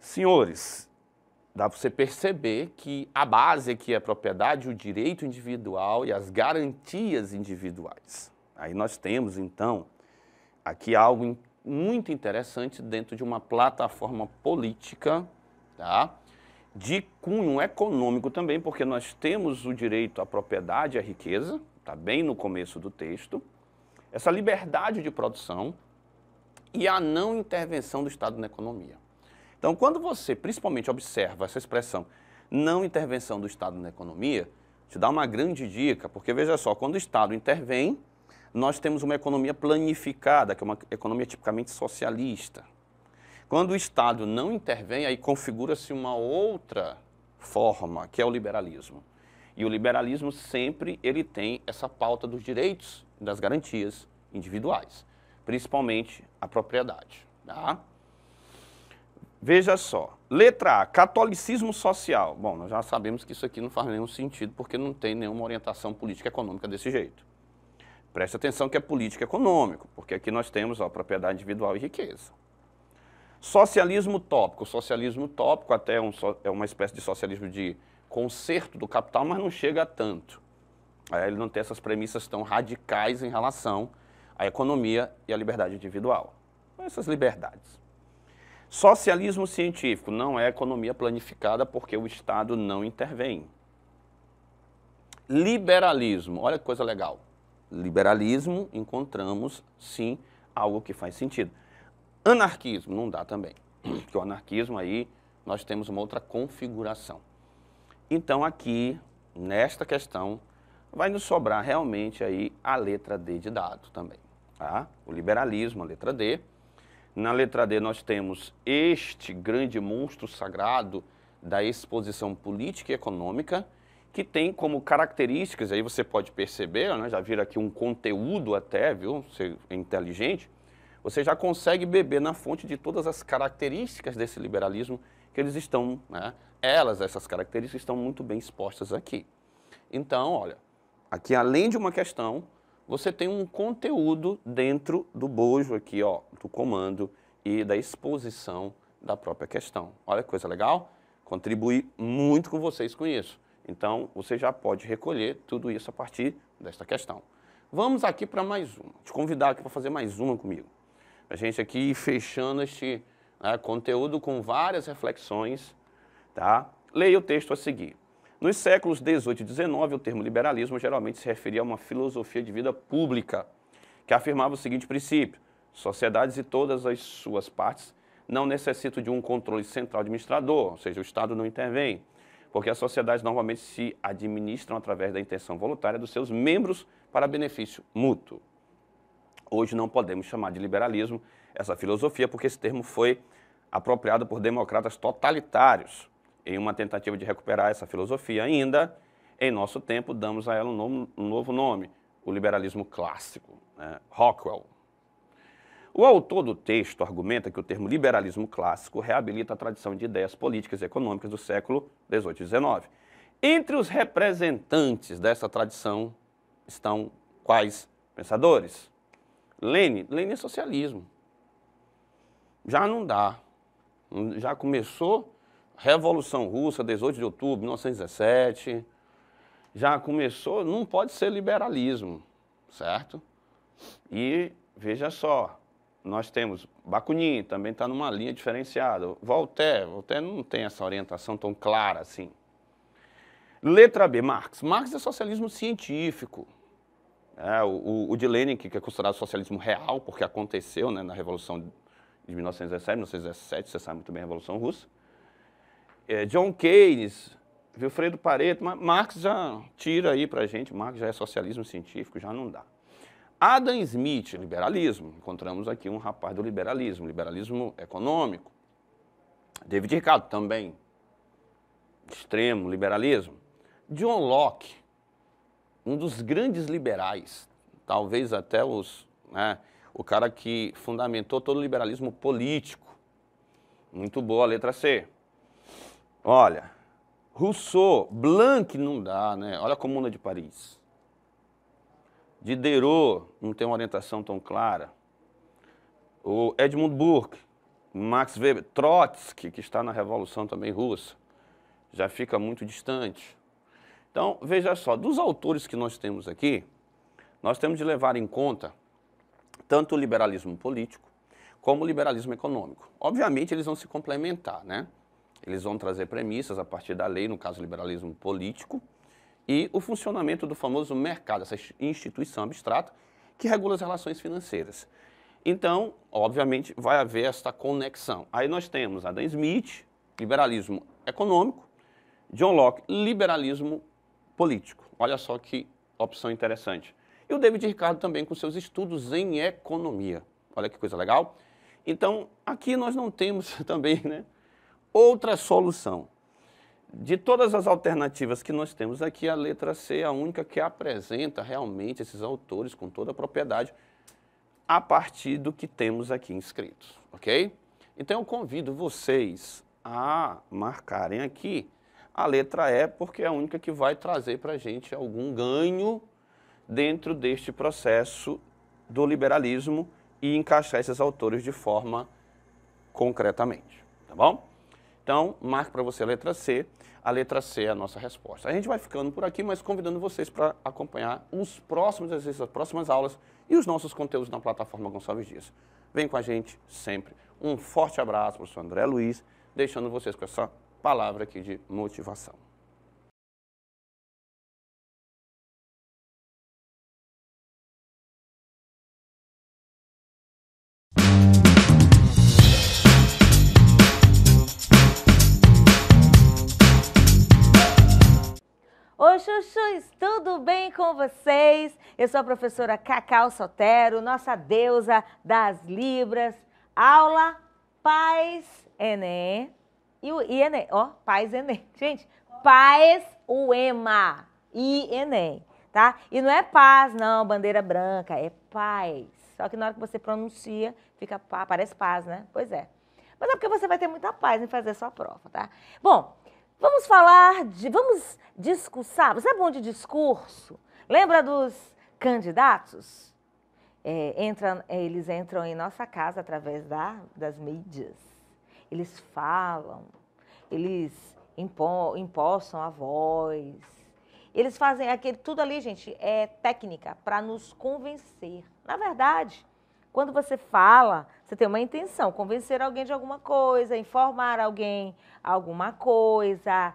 Senhores, dá para você perceber que a base aqui é a propriedade, o direito individual e as garantias individuais. Aí nós temos, então, aqui algo muito interessante dentro de uma plataforma política, tá? De cunho econômico também, porque nós temos o direito à propriedade e à riqueza, está bem no começo do texto, essa liberdade de produção e a não intervenção do Estado na economia. Então, quando você principalmente observa essa expressão não intervenção do Estado na economia, te dá uma grande dica, porque veja só, quando o Estado intervém, nós temos uma economia planificada, que é uma economia tipicamente socialista. Quando o Estado não intervém, aí configura-se uma outra forma, que é o liberalismo. E o liberalismo sempre ele tem essa pauta dos direitos e das garantias individuais, principalmente a propriedade. Tá? Veja só, letra A, catolicismo social. Bom, nós já sabemos que isso aqui não faz nenhum sentido, porque não tem nenhuma orientação política econômica desse jeito. Preste atenção que é político econômico, porque aqui nós temos ó, propriedade individual e riqueza. Socialismo utópico. O socialismo utópico até é uma espécie de socialismo de conserto do capital, mas não chega a tanto. Ele não tem essas premissas tão radicais em relação à economia e à liberdade individual. Essas liberdades. Socialismo científico não é economia planificada porque o Estado não intervém. Liberalismo, olha que coisa legal. Liberalismo, encontramos, sim, algo que faz sentido. Anarquismo, não dá também, porque o anarquismo aí nós temos uma outra configuração. Então aqui, nesta questão, vai nos sobrar realmente aí a letra D de dado também. Tá? O liberalismo, a letra D. Na letra D nós temos este grande monstro sagrado da exposição política e econômica, que tem como características, aí você pode perceber, né, já viram aqui um conteúdo até, viu, você é inteligente, você já consegue beber na fonte de todas as características desse liberalismo, que eles estão, né, essas características estão muito bem expostas aqui. Então, olha, aqui além de uma questão, você tem um conteúdo dentro do bojo aqui, ó, do comando e da exposição da própria questão. Olha que coisa legal, contribui muito com vocês com isso. Então, você já pode recolher tudo isso a partir desta questão. Vamos aqui para mais uma. Te convidar aqui para fazer mais uma comigo. A gente aqui ir fechando este conteúdo com várias reflexões, tá? Leia o texto a seguir. Nos séculos 18 e 19, o termo liberalismo geralmente se referia a uma filosofia de vida pública, que afirmava o seguinte princípio: sociedades e todas as suas partes não necessitam de um controle central administrador, ou seja, o Estado não intervém, porque as sociedades normalmente se administram através da intenção voluntária dos seus membros para benefício mútuo. Hoje não podemos chamar de liberalismo essa filosofia, porque esse termo foi apropriado por democratas totalitários. Em uma tentativa de recuperar essa filosofia ainda, em nosso tempo, damos a ela um novo nome, o liberalismo clássico, né? Rockwell. O autor do texto argumenta que o termo liberalismo clássico reabilita a tradição de ideias políticas e econômicas do século XVIII e XIX. Entre os representantes dessa tradição estão quais pensadores? Lenin é socialismo. Já não dá. Já começou Revolução Russa, 18 de outubro de 1917. Já começou, não pode ser liberalismo, certo? E veja só, nós temos Bakunin, também está numa linha diferenciada. Voltaire não tem essa orientação tão clara assim. Letra B, Marx. Marx é socialismo científico. O de Lenin, que é considerado socialismo real, porque aconteceu, né, na Revolução de 1917, 1917, você sabe muito bem a Revolução Russa. John Keynes, Wilfredo Pareto, Marx já tira aí pra gente, Marx já é socialismo científico, já não dá. Adam Smith, liberalismo, encontramos aqui um rapaz do liberalismo, liberalismo econômico. David Ricardo, também, extremo liberalismo. John Locke, um dos grandes liberais, talvez até o cara que fundamentou todo o liberalismo político. Muito boa a letra C. Olha, Rousseau, Blanc não dá, né? Olha a Comuna de Paris. Diderot não tem uma orientação tão clara. O Edmund Burke, Max Weber, Trotsky, que está na Revolução também russa, já fica muito distante. Então, veja só, dos autores que nós temos aqui, nós temos de levar em conta tanto o liberalismo político como o liberalismo econômico. Obviamente, eles vão se complementar, né? Eles vão trazer premissas a partir da lei, no caso, o liberalismo político, e o funcionamento do famoso mercado, essa instituição abstrata que regula as relações financeiras. Então, obviamente, vai haver esta conexão. Aí nós temos Adam Smith, liberalismo econômico, John Locke, liberalismo político. Olha só que opção interessante. E o David Ricardo também com seus estudos em economia. Olha que coisa legal. Então, aqui nós não temos também, né, outra solução. De todas as alternativas que nós temos aqui, a letra C é a única que apresenta realmente esses autores com toda a propriedade a partir do que temos aqui inscritos, ok? Então eu convido vocês a marcarem aqui a letra E, porque é a única que vai trazer para a gente algum ganho dentro deste processo do liberalismo e encaixar esses autores de forma concretamente, tá bom? Então, marque para você a letra C. A letra C é a nossa resposta. A gente vai ficando por aqui, mas convidando vocês para acompanhar os próximos exercícios, as próximas aulas e os nossos conteúdos na plataforma Gonçalves Dias. Vem com a gente sempre. Um forte abraço, professor André Luiz, deixando vocês com essa palavra aqui de motivação. Oi, chuchus, tudo bem com vocês? Eu sou a professora Cacau Sotero, nossa deusa das Libras. Aula Paz Enem. E Enem, ó, Paz Enem. Gente, Paz Uema e Enem, tá? E não é paz, não, bandeira branca, é paz. Só que na hora que você pronuncia, fica parece paz, né? Pois é. Mas é porque você vai ter muita paz em fazer a sua prova, tá? Bom, vamos vamos discursar. Você é bom de discurso? Lembra dos candidatos? Eles entram em nossa casa através das mídias. Eles falam, eles impostam a voz. Eles fazem tudo ali, gente, é técnica para nos convencer. Na verdade, quando você fala, você tem uma intenção, convencer alguém de alguma coisa, informar alguém alguma coisa,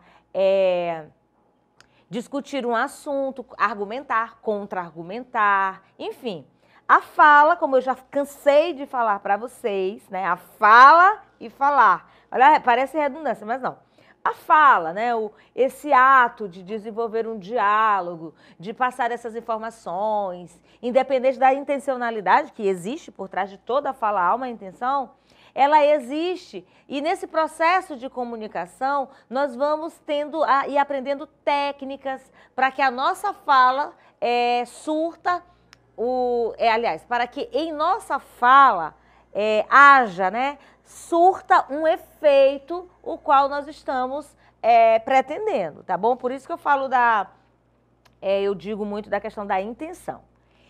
discutir um assunto, argumentar, contra-argumentar, enfim. A fala, como eu já cansei de falar para vocês, né? A fala e falar. Olha, parece redundância, mas não. A fala, né? Esse ato de desenvolver um diálogo, de passar essas informações, independente da intencionalidade que existe por trás de toda a fala, há uma intenção, ela existe. E nesse processo de comunicação, nós vamos tendo e aprendendo técnicas para que a nossa fala surta, aliás, para que em nossa fala haja, né? Surta um efeito o qual nós estamos pretendendo, tá bom? Por isso que eu falo eu digo muito da questão da intenção.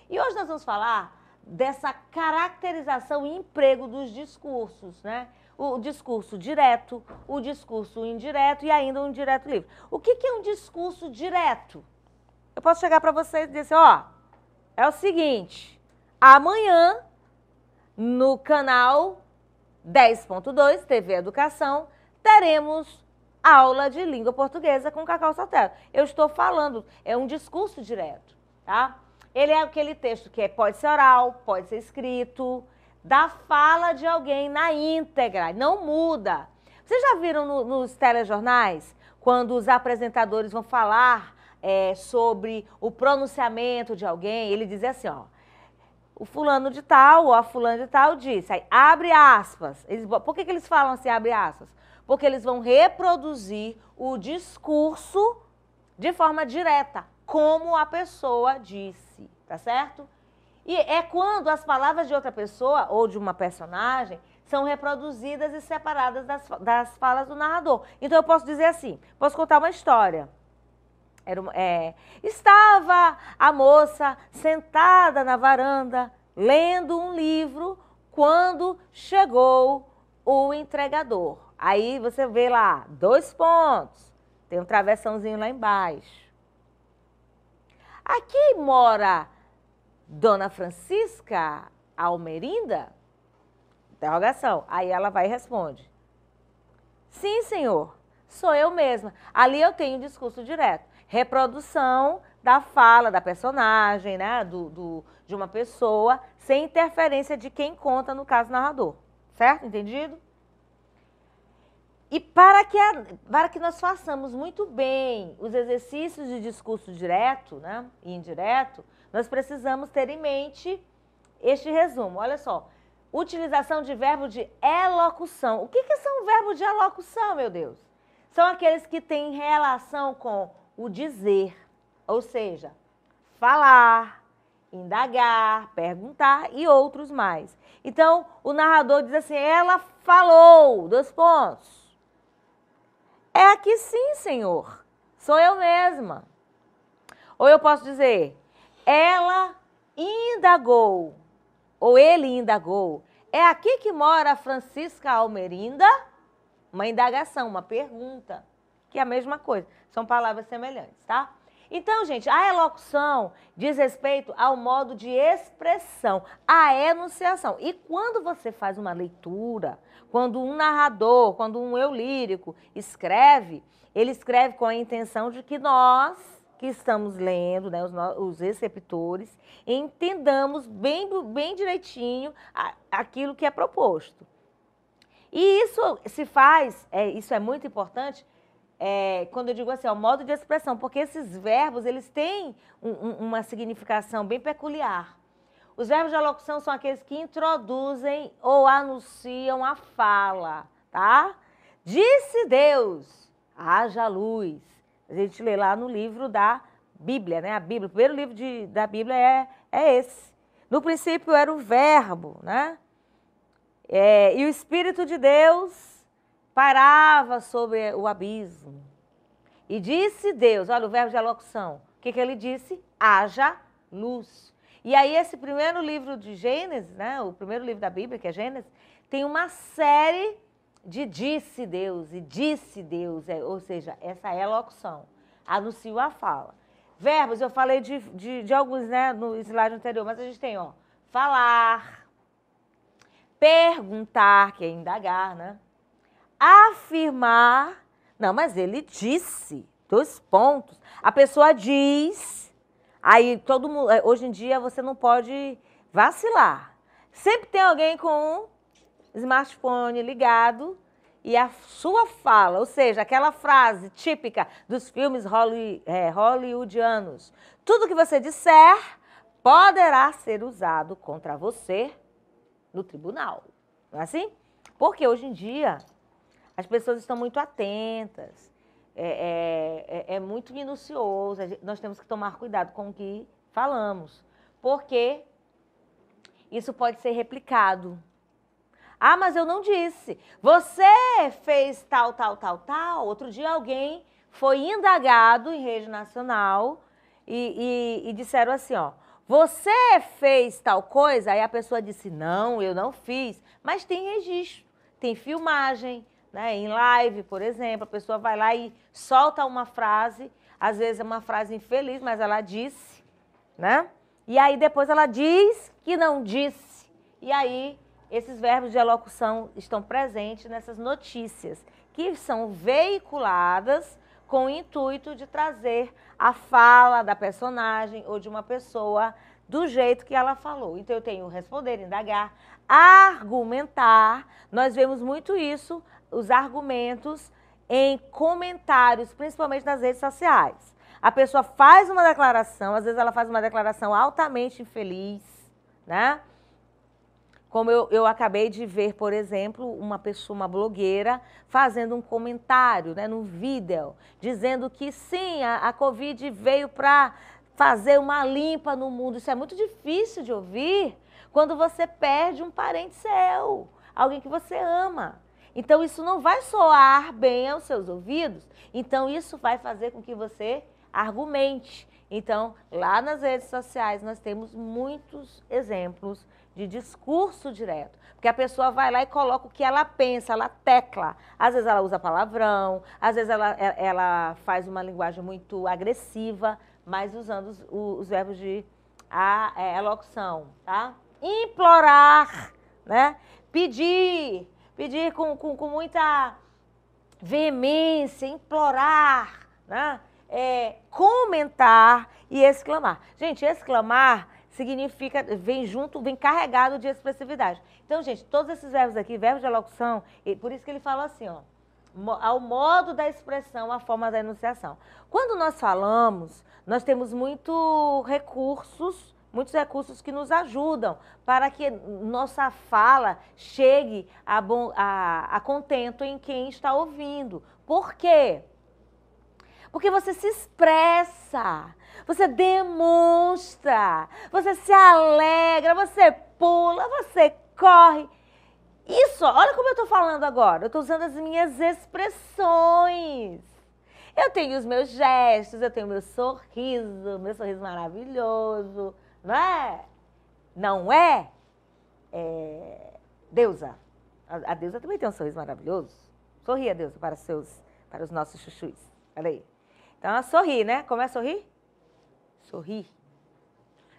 E hoje nós vamos falar dessa caracterização e emprego dos discursos, né? O discurso direto, o discurso indireto e ainda o indireto livre. O que é um discurso direto? Eu posso chegar para vocês e dizer assim, ó, é o seguinte, amanhã no canal 10.2, TV Educação, teremos aula de língua portuguesa com Cacau Sotero. Eu estou falando, é um discurso direto, tá? Ele é aquele texto que pode ser oral, pode ser escrito, da fala de alguém na íntegra, não muda. Vocês já viram nos telejornais, quando os apresentadores vão falar sobre o pronunciamento de alguém, ele diz assim, ó, o fulano de tal ou a fulana de tal disse, aí abre aspas. Por que eles falam assim, abre aspas? Porque eles vão reproduzir o discurso de forma direta, como a pessoa disse, tá certo? E é quando as palavras de outra pessoa ou de uma personagem são reproduzidas e separadas das falas do narrador. Então eu posso dizer assim, posso contar uma história. Estava a moça sentada na varanda, lendo um livro, quando chegou o entregador. Aí você vê lá, 2 pontos, tem um travessãozinho lá embaixo. Aqui mora Dona Francisca Almerinda? Interrogação. Aí ela vai e responde. Sim, senhor, sou eu mesma. Ali eu tenho discurso direto. Reprodução da fala, da personagem, né, de uma pessoa, sem interferência de quem conta, no caso, narrador. Certo? Entendido? E para que nós façamos muito bem os exercícios de discurso direto, né, e indireto, nós precisamos ter em mente este resumo. Olha só, utilização de verbo de elocução. O que são verbos de elocução, meu Deus? São aqueles que têm relação com o dizer, ou seja, falar, indagar, perguntar e outros mais. Então, o narrador diz assim, ela falou, 2 pontos. É aqui sim, Senhor, sou eu mesma. Ou eu posso dizer, ela indagou, ou ele indagou. É aqui que mora a Francisca Almerinda? Uma indagação, uma pergunta, que é a mesma coisa. São palavras semelhantes, tá? Então, gente, a elocução diz respeito ao modo de expressão, à enunciação. E quando você faz uma leitura, quando um narrador, quando um eu lírico escreve, ele escreve com a intenção de que nós, que estamos lendo, né, os receptores, entendamos bem direitinho aquilo que é proposto. E isso se faz, isso é muito importante, quando eu digo assim, o modo de expressão, porque esses verbos, eles têm uma significação bem peculiar. Os verbos de alocução são aqueles que introduzem ou anunciam a fala, tá? Disse Deus, haja luz. A gente lê lá no livro da Bíblia, né? A Bíblia, o primeiro livro da Bíblia é esse. No princípio era o verbo, né? E o Espírito de Deus parava sobre o abismo. E disse Deus, olha o verbo de alocução, o que ele disse? Haja luz. E aí esse primeiro livro de Gênesis, né, o primeiro livro da Bíblia, que é Gênesis, tem uma série de disse Deus e disse Deus, ou seja, essa é a locução, anuncia a fala. Verbos, eu falei de alguns, né, no slide anterior, mas a gente tem, ó, falar, perguntar, que é indagar, né? Afirmar, não, mas ele disse, 2 pontos. A pessoa diz, aí todo mundo, hoje em dia você não pode vacilar. Sempre tem alguém com um smartphone ligado e a sua fala, ou seja, aquela frase típica dos filmes hollywoodianos. Tudo que você disser poderá ser usado contra você no tribunal. Não é assim? Porque hoje em dia as pessoas estão muito atentas, é muito minucioso, nós temos que tomar cuidado com o que falamos, porque isso pode ser replicado. Ah, mas eu não disse. Você fez tal. Outro dia alguém foi indagado em rede nacional e disseram assim, ó, você fez tal coisa? Aí a pessoa disse, não, eu não fiz. Mas tem registro, tem filmagem, né? Em live, por exemplo, a pessoa vai lá e solta uma frase, às vezes é uma frase infeliz, mas ela disse, né? E aí depois ela diz que não disse. E aí esses verbos de elocução estão presentes nessas notícias, que são veiculadas com o intuito de trazer a fala da personagem ou de uma pessoa do jeito que ela falou. Então eu tenho responder, indagar, argumentar. Nós vemos muito isso, os argumentos em comentários, principalmente nas redes sociais. A pessoa faz uma declaração, às vezes ela faz uma declaração altamente infeliz, né? Como eu acabei de ver, por exemplo, uma pessoa, uma blogueira, fazendo um comentário, né, no vídeo, dizendo que sim, a Covid veio para fazer uma limpa no mundo. Isso é muito difícil de ouvir quando você perde um parente seu, alguém que você ama. Então isso não vai soar bem aos seus ouvidos, então isso vai fazer com que você argumente. Então, lá nas redes sociais nós temos muitos exemplos de discurso direto, porque a pessoa vai lá e coloca o que ela pensa, ela tecla. Às vezes ela usa palavrão, às vezes ela faz uma linguagem muito agressiva, mas usando os verbos de elocução, tá? Implorar, né? Pedir com muita veemência, implorar, né? Comentar e exclamar. Gente, exclamar significa, vem carregado de expressividade. Então, gente, todos esses verbos aqui, verbos de elocução, por isso que ele fala assim, ó, ao modo da expressão, a forma da enunciação. Quando nós falamos, nós temos muitos recursos que nos ajudam para que nossa fala chegue a contento em quem está ouvindo. Por quê? Porque você se expressa, você demonstra, você se alegra, você pula, você corre. Isso, olha como eu estou falando agora. Eu estou usando as minhas expressões. Eu tenho os meus gestos, eu tenho meu sorriso maravilhoso, não é? Não é? Deusa. A Deusa também tem um sorriso maravilhoso. Sorria, Deusa, para os nossos chuchus. Olha aí. Então, ela sorri, né? Como é sorrir? Sorrir.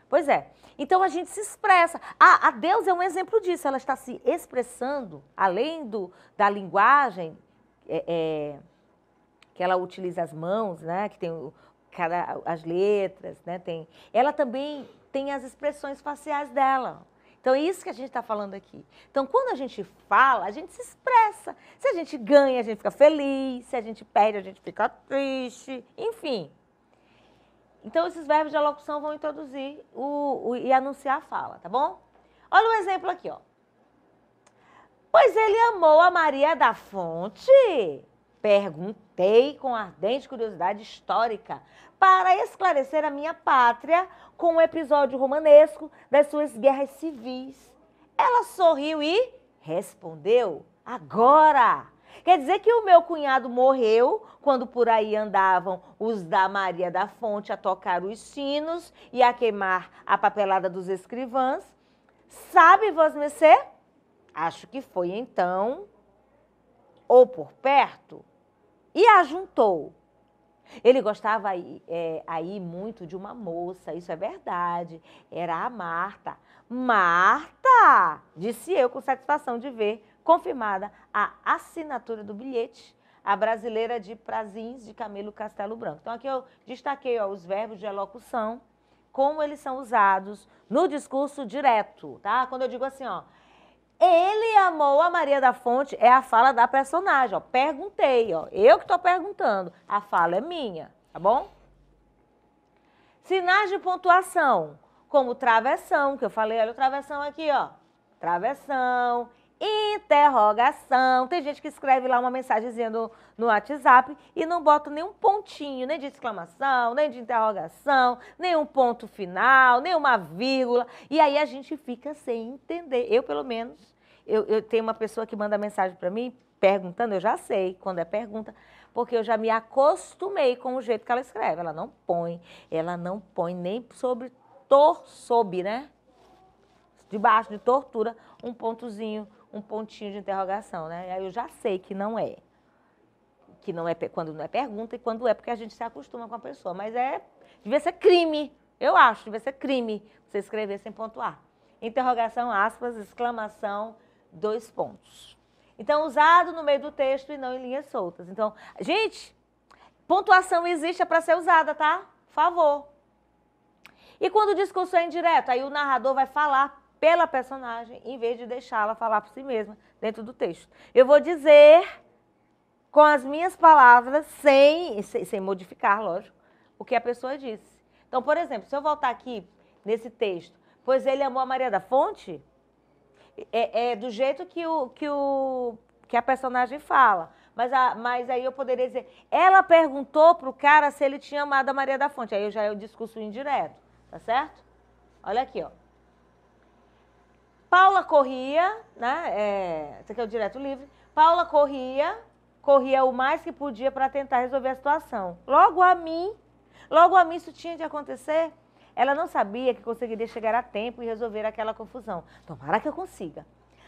Pois é. Então, a gente se expressa. A Deusa é um exemplo disso. Ela está se expressando, além da linguagem, que ela utiliza as mãos, né? Que tem as letras, né? Ela também tem as expressões faciais dela. Então, é isso que a gente está falando aqui. Então, quando a gente fala, a gente se expressa. Se a gente ganha, a gente fica feliz. Se a gente perde, a gente fica triste. Enfim. Então, esses verbos de alocução vão introduzir e anunciar a fala, tá bom? Olha um exemplo aqui, ó. Pois ele amou a Maria da Fonte? Perguntei com ardente curiosidade histórica para esclarecer a minha pátria com um episódio romanesco das suas guerras civis. Ela sorriu e respondeu, agora. Quer dizer que o meu cunhado morreu quando por aí andavam os da Maria da Fonte a tocar os sinos e a queimar a papelada dos escrivãs. Sabe, vosmecê? Acho que foi então, ou por perto, e ajuntou. Ele gostava aí muito de uma moça, isso é verdade, era a Marta. Marta, disse eu com satisfação de ver confirmada a assinatura do bilhete, a brasileira de Prazins de Camelo Castelo Branco. Então aqui eu destaquei os verbos de elocução, como eles são usados no discurso direto, tá? Quando eu digo assim, ó, ele amou a Maria da Fonte, é a fala da personagem, ó. Perguntei, ó. Eu que estou perguntando. A fala é minha, tá bom? Sinais de pontuação, como travessão, que eu falei, olha o travessão aqui, ó. Travessão, interrogação. Tem gente que escreve lá uma mensagenzinha no WhatsApp e não bota nenhum pontinho, nem de exclamação, nem de interrogação, nem um ponto final, nem uma vírgula. E aí a gente fica sem entender. Eu, pelo menos, eu tenho uma pessoa que manda mensagem para mim perguntando, eu já sei quando é pergunta, porque eu já me acostumei com o jeito que ela escreve. Ela não põe nem sob, né? Debaixo de tortura, um pontozinho, um pontinho de interrogação, né? Aí eu já sei que não é. Que não é quando não é pergunta e quando é porque a gente se acostuma com a pessoa. Mas devia ser crime, eu acho, devia ser crime você escrever sem pontuar. Interrogação, aspas, exclamação, 2 pontos. Então, usado no meio do texto e não em linhas soltas. Então, gente, pontuação existe para ser usada, tá? Por favor. E quando o discurso é indireto, aí o narrador vai falar pela personagem, em vez de deixá-la falar por si mesma dentro do texto. Eu vou dizer com as minhas palavras, sem modificar, lógico, o que a pessoa disse. Então, por exemplo, se eu voltar aqui nesse texto, pois ele amou a Maria da Fonte, é do jeito que a personagem fala. Mas aí eu poderia dizer, ela perguntou para o cara se ele tinha amado a Maria da Fonte. Aí já é o discurso indireto, tá certo? Olha aqui, ó. Paula corria, né? Esse aqui é o direto livre. Paula corria o mais que podia para tentar resolver a situação. Logo a mim isso tinha de acontecer. Ela não sabia que conseguiria chegar a tempo e resolver aquela confusão. Tomara que eu consiga.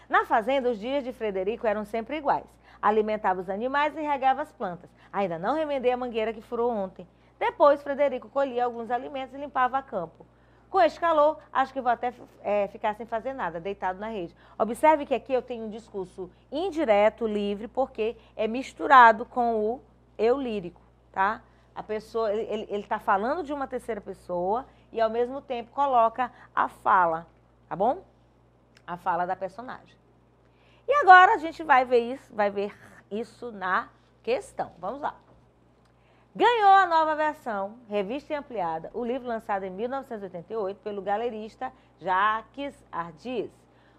Na fazenda, os dias de Frederico eram sempre iguais. Alimentava os animais e regava as plantas. Ainda não remendei a mangueira que furou ontem. Depois, Frederico colhia alguns alimentos e limpava campo. Com este calor, acho que vou até ficar sem fazer nada, deitado na rede. Observe que aqui eu tenho um discurso indireto, livre, porque é misturado com o eu lírico, tá? A pessoa, ele está falando de uma terceira pessoa e, ao mesmo tempo, coloca a fala, tá bom? A fala da personagem. E agora a gente vai ver isso na questão. Vamos lá. Ganhou a nova versão, revista e ampliada, o livro lançado em 1988 pelo galerista Jacques Ardis,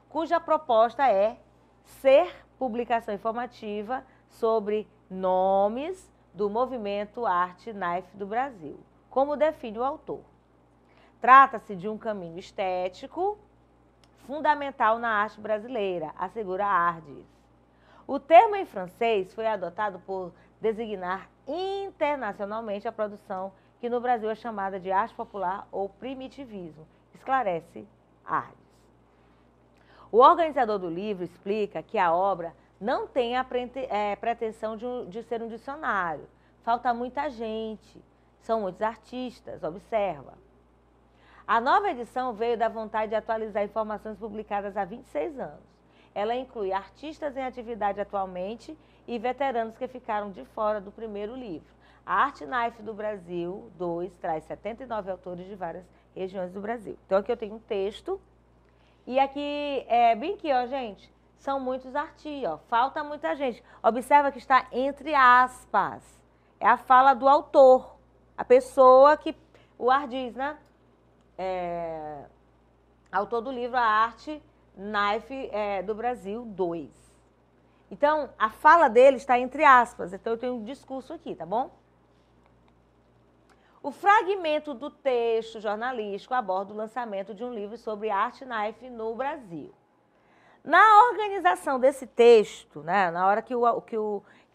cuja proposta é ser publicação informativa sobre nomes, do movimento Art Knife do Brasil, como define o autor. Trata-se de um caminho estético fundamental na arte brasileira, assegura Ardes. O termo em francês foi adotado por designar internacionalmente a produção que no Brasil é chamada de arte popular ou primitivismo, esclarece Ardes. O organizador do livro explica que a obra não tem a pretensão de ser um dicionário. Falta muita gente, são muitos artistas, observa. A nova edição veio da vontade de atualizar informações publicadas há 26 anos. Ela inclui artistas em atividade atualmente e veteranos que ficaram de fora do primeiro livro. A Art Knife do Brasil 2 traz 79 autores de várias regiões do Brasil. Então aqui eu tenho um texto e aqui, bem aqui, ó, gente, são muitos artistas, ó, falta muita gente. Observa que está entre aspas. É a fala do autor, a pessoa que o Ardiz, né? Autor do livro A Arte Knife do Brasil 2. Então, a fala dele está entre aspas, então eu tenho um discurso aqui, tá bom? O fragmento do texto jornalístico aborda o lançamento de um livro sobre Art Knife no Brasil. Na organização desse texto, né, na hora que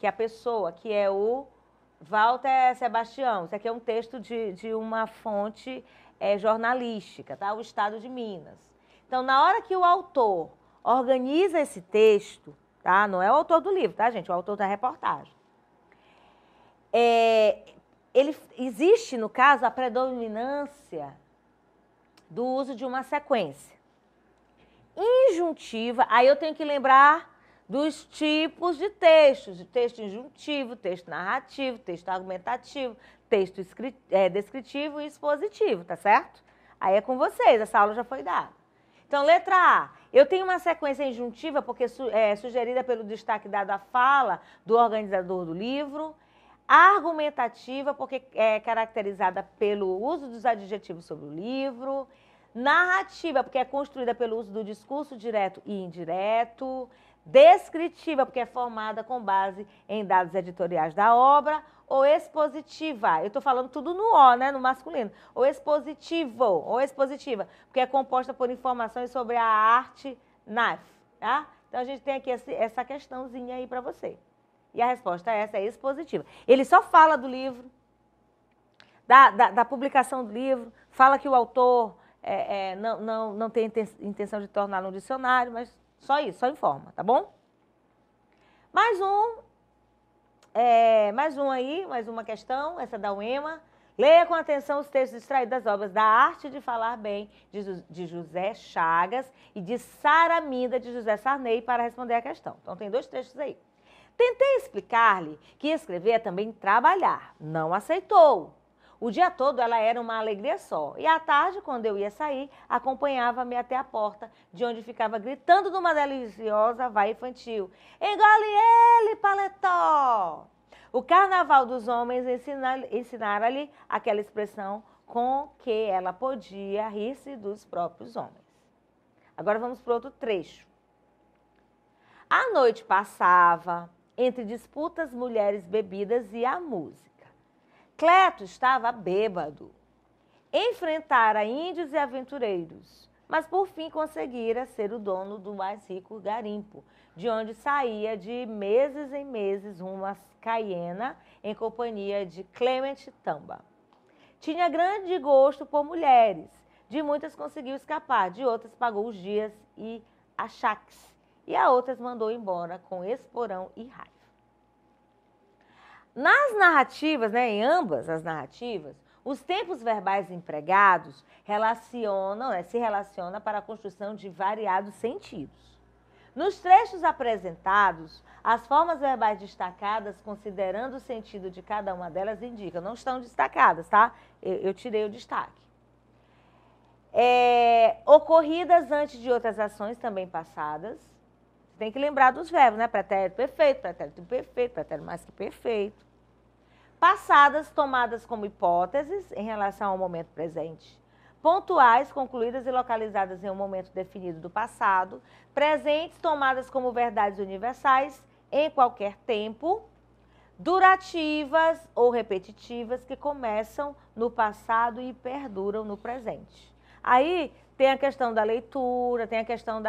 a pessoa, que é o Walter Sebastião, isso aqui é um texto de uma fonte jornalística, tá? O Estado de Minas. Então, na hora que o autor organiza esse texto, tá? Não é o autor do livro, tá, gente? O autor da reportagem. Existe, no caso, a predominância do uso de uma sequência injuntiva. Aí eu tenho que lembrar dos tipos de textos, de texto injuntivo, texto narrativo, texto argumentativo, texto descritivo e expositivo, tá certo? Aí é com vocês, essa aula já foi dada. Então, letra A, eu tenho uma sequência injuntiva porque é sugerida pelo destaque dado à fala do organizador do livro, argumentativa porque é caracterizada pelo uso dos adjetivos sobre o livro, narrativa porque é construída pelo uso do discurso direto e indireto, descritiva porque é formada com base em dados editoriais da obra, ou expositiva, eu estou falando tudo no O, né, no masculino, ou expositivo, ou expositiva, porque é composta por informações sobre a arte knife, tá? Então a gente tem aqui essa questãozinha aí para você. E a resposta é essa, é expositiva. Ele só fala do livro, da publicação do livro, fala que o autor não tem intenção de torná-lo um dicionário, mas só isso, só informa, tá bom? Mais uma questão, essa da UEMA. Leia com atenção os textos extraídos das obras Da Arte de Falar Bem, de José Chagas, e de Saraminda, de José Sarney, para responder a questão. Então, tem 2 textos aí. Tentei explicar-lhe que escrever é também trabalhar. Não aceitou. O dia todo ela era uma alegria só. E à tarde, quando eu ia sair, acompanhava-me até a porta, de onde ficava gritando numa deliciosa vai infantil. Engole ele, paletó! O carnaval dos homens ensinara-lhe aquela expressão com que ela podia rir-se dos próprios homens. Agora vamos para outro trecho. A noite passava entre disputas, mulheres, bebidas e a música. Cleto estava bêbado. Enfrentara índios e aventureiros, mas por fim conseguira ser o dono do mais rico garimpo, de onde saía de meses em meses rumo a Caiena, em companhia de Clemente Tamba. Tinha grande gosto por mulheres, de muitas conseguiu escapar, de outras pagou os dias e achaques, e a outras mandou embora com esporão e raiva. Nas narrativas, né, em ambas as narrativas, os tempos verbais empregados se relacionam para a construção de variados sentidos. Nos trechos apresentados, as formas verbais destacadas, considerando o sentido de cada uma delas, indicam, não estão destacadas, tá? Eu tirei o destaque. Ocorridas antes de outras ações também passadas. Tem que lembrar dos verbos, né? Pretérito perfeito, pretérito imperfeito, pretérito mais que perfeito. Passadas, tomadas como hipóteses em relação ao momento presente. Pontuais, concluídas e localizadas em um momento definido do passado. Presentes, tomadas como verdades universais em qualquer tempo. durativas ou repetitivas que começam no passado e perduram no presente. Aí tem a questão da leitura, tem a questão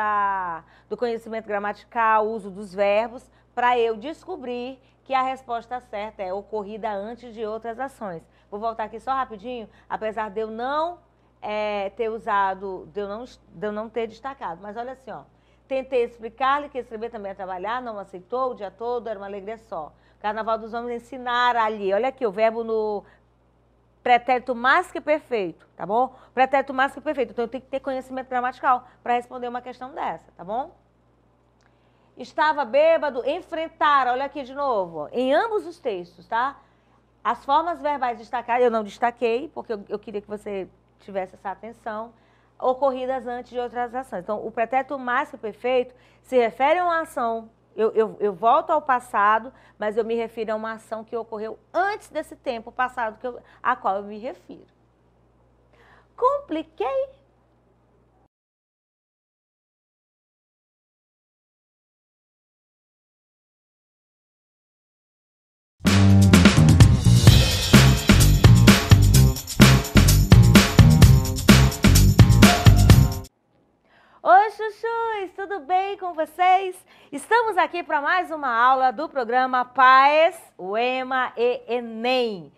do conhecimento gramatical, uso dos verbos, para eu descobrir que a resposta certa é ocorrida antes de outras ações. Vou voltar aqui só rapidinho, apesar de eu não ter usado, de eu não ter destacado. Mas olha assim, ó. Tentei explicar-lhe que escrever também é trabalhar, não aceitou o dia todo, era uma alegria só. Carnaval dos Homens ensinar ali. Olha aqui, o verbo no pretérito mais que perfeito, tá bom? Pretérito mais que perfeito. Então, eu tenho que ter conhecimento gramatical para responder uma questão dessa, tá bom? Estava bêbado, enfrentar, olha aqui de novo, ó, em ambos os textos, tá? As formas verbais destacadas, eu não destaquei, porque eu queria que você tivesse essa atenção, ocorridas antes de outras ações. Então, o pretérito mais que perfeito se refere a uma ação. Eu volto ao passado, mas eu me refiro a uma ação que ocorreu antes desse tempo passado a qual eu me refiro. Compliquei? Oi, chuchus, tudo bem com vocês? Estamos aqui para mais uma aula do programa PAES, UEMA e ENEM.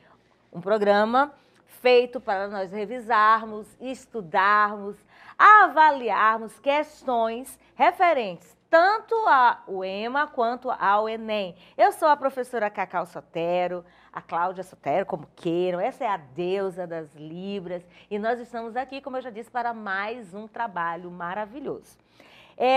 Um programa feito para nós revisarmos, estudarmos, avaliarmos questões referentes tanto ao UEMA quanto ao ENEM. Eu sou a professora Cacau Sotero, a Cláudia Sotero, como queiram, essa é a deusa das Libras, e nós estamos aqui, como eu já disse, para mais um trabalho maravilhoso.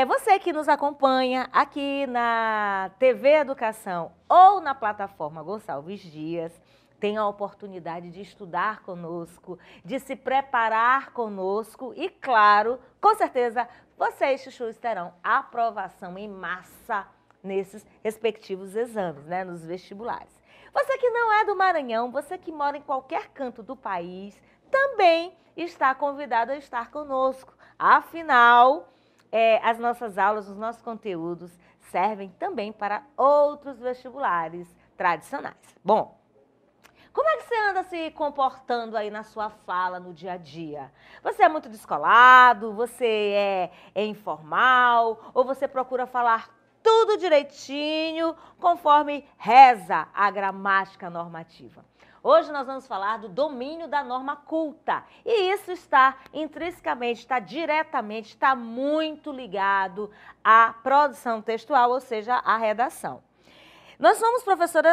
Você que nos acompanha aqui na TV Educação ou na plataforma Gonçalves Dias, tem a oportunidade de estudar conosco, de se preparar conosco e, claro, com certeza, vocês, chuchus, terão aprovação em massa nesses respectivos exames, né, nos vestibulares. Você que não é do Maranhão, você que mora em qualquer canto do país, também está convidado a estar conosco. Afinal, as nossas aulas, os nossos conteúdos servem também para outros vestibulares tradicionais. Bom, como é que você anda se comportando aí na sua fala no dia a dia? Você é muito descolado? Você é informal? Ou você procura falar tudo direitinho, conforme reza a gramática normativa? Hoje nós vamos falar do domínio da norma culta. E isso está intrinsecamente, está diretamente, está muito ligado à produção textual, ou seja, à redação. Nós somos professora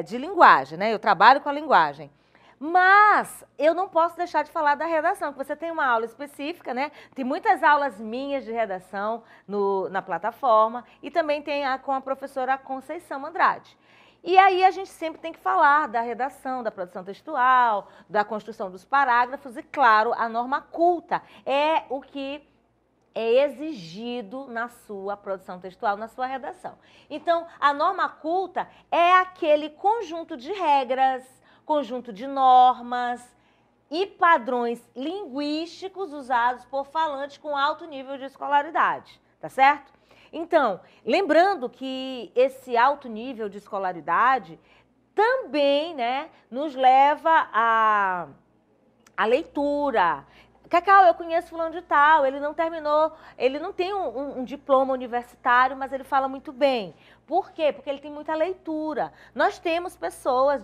de linguagem, né? Eu trabalho com a linguagem. Mas eu não posso deixar de falar da redação, porque você tem uma aula específica, né? Tem muitas aulas minhas de redação na plataforma e também tem com a professora Conceição Andrade. E aí a gente sempre tem que falar da redação, da produção textual, da construção dos parágrafos e, claro, a norma culta é o que é exigido na sua produção textual, na sua redação. Então, a norma culta é aquele conjunto de regras, conjunto de normas e padrões linguísticos usados por falantes com alto nível de escolaridade, tá certo? Então, lembrando que esse alto nível de escolaridade também, né, nos leva à leitura. Cacau, eu conheço fulano de tal, ele não terminou, ele não tem um diploma universitário, mas ele fala muito bem. Por quê? Porque ele tem muita leitura. Nós temos pessoas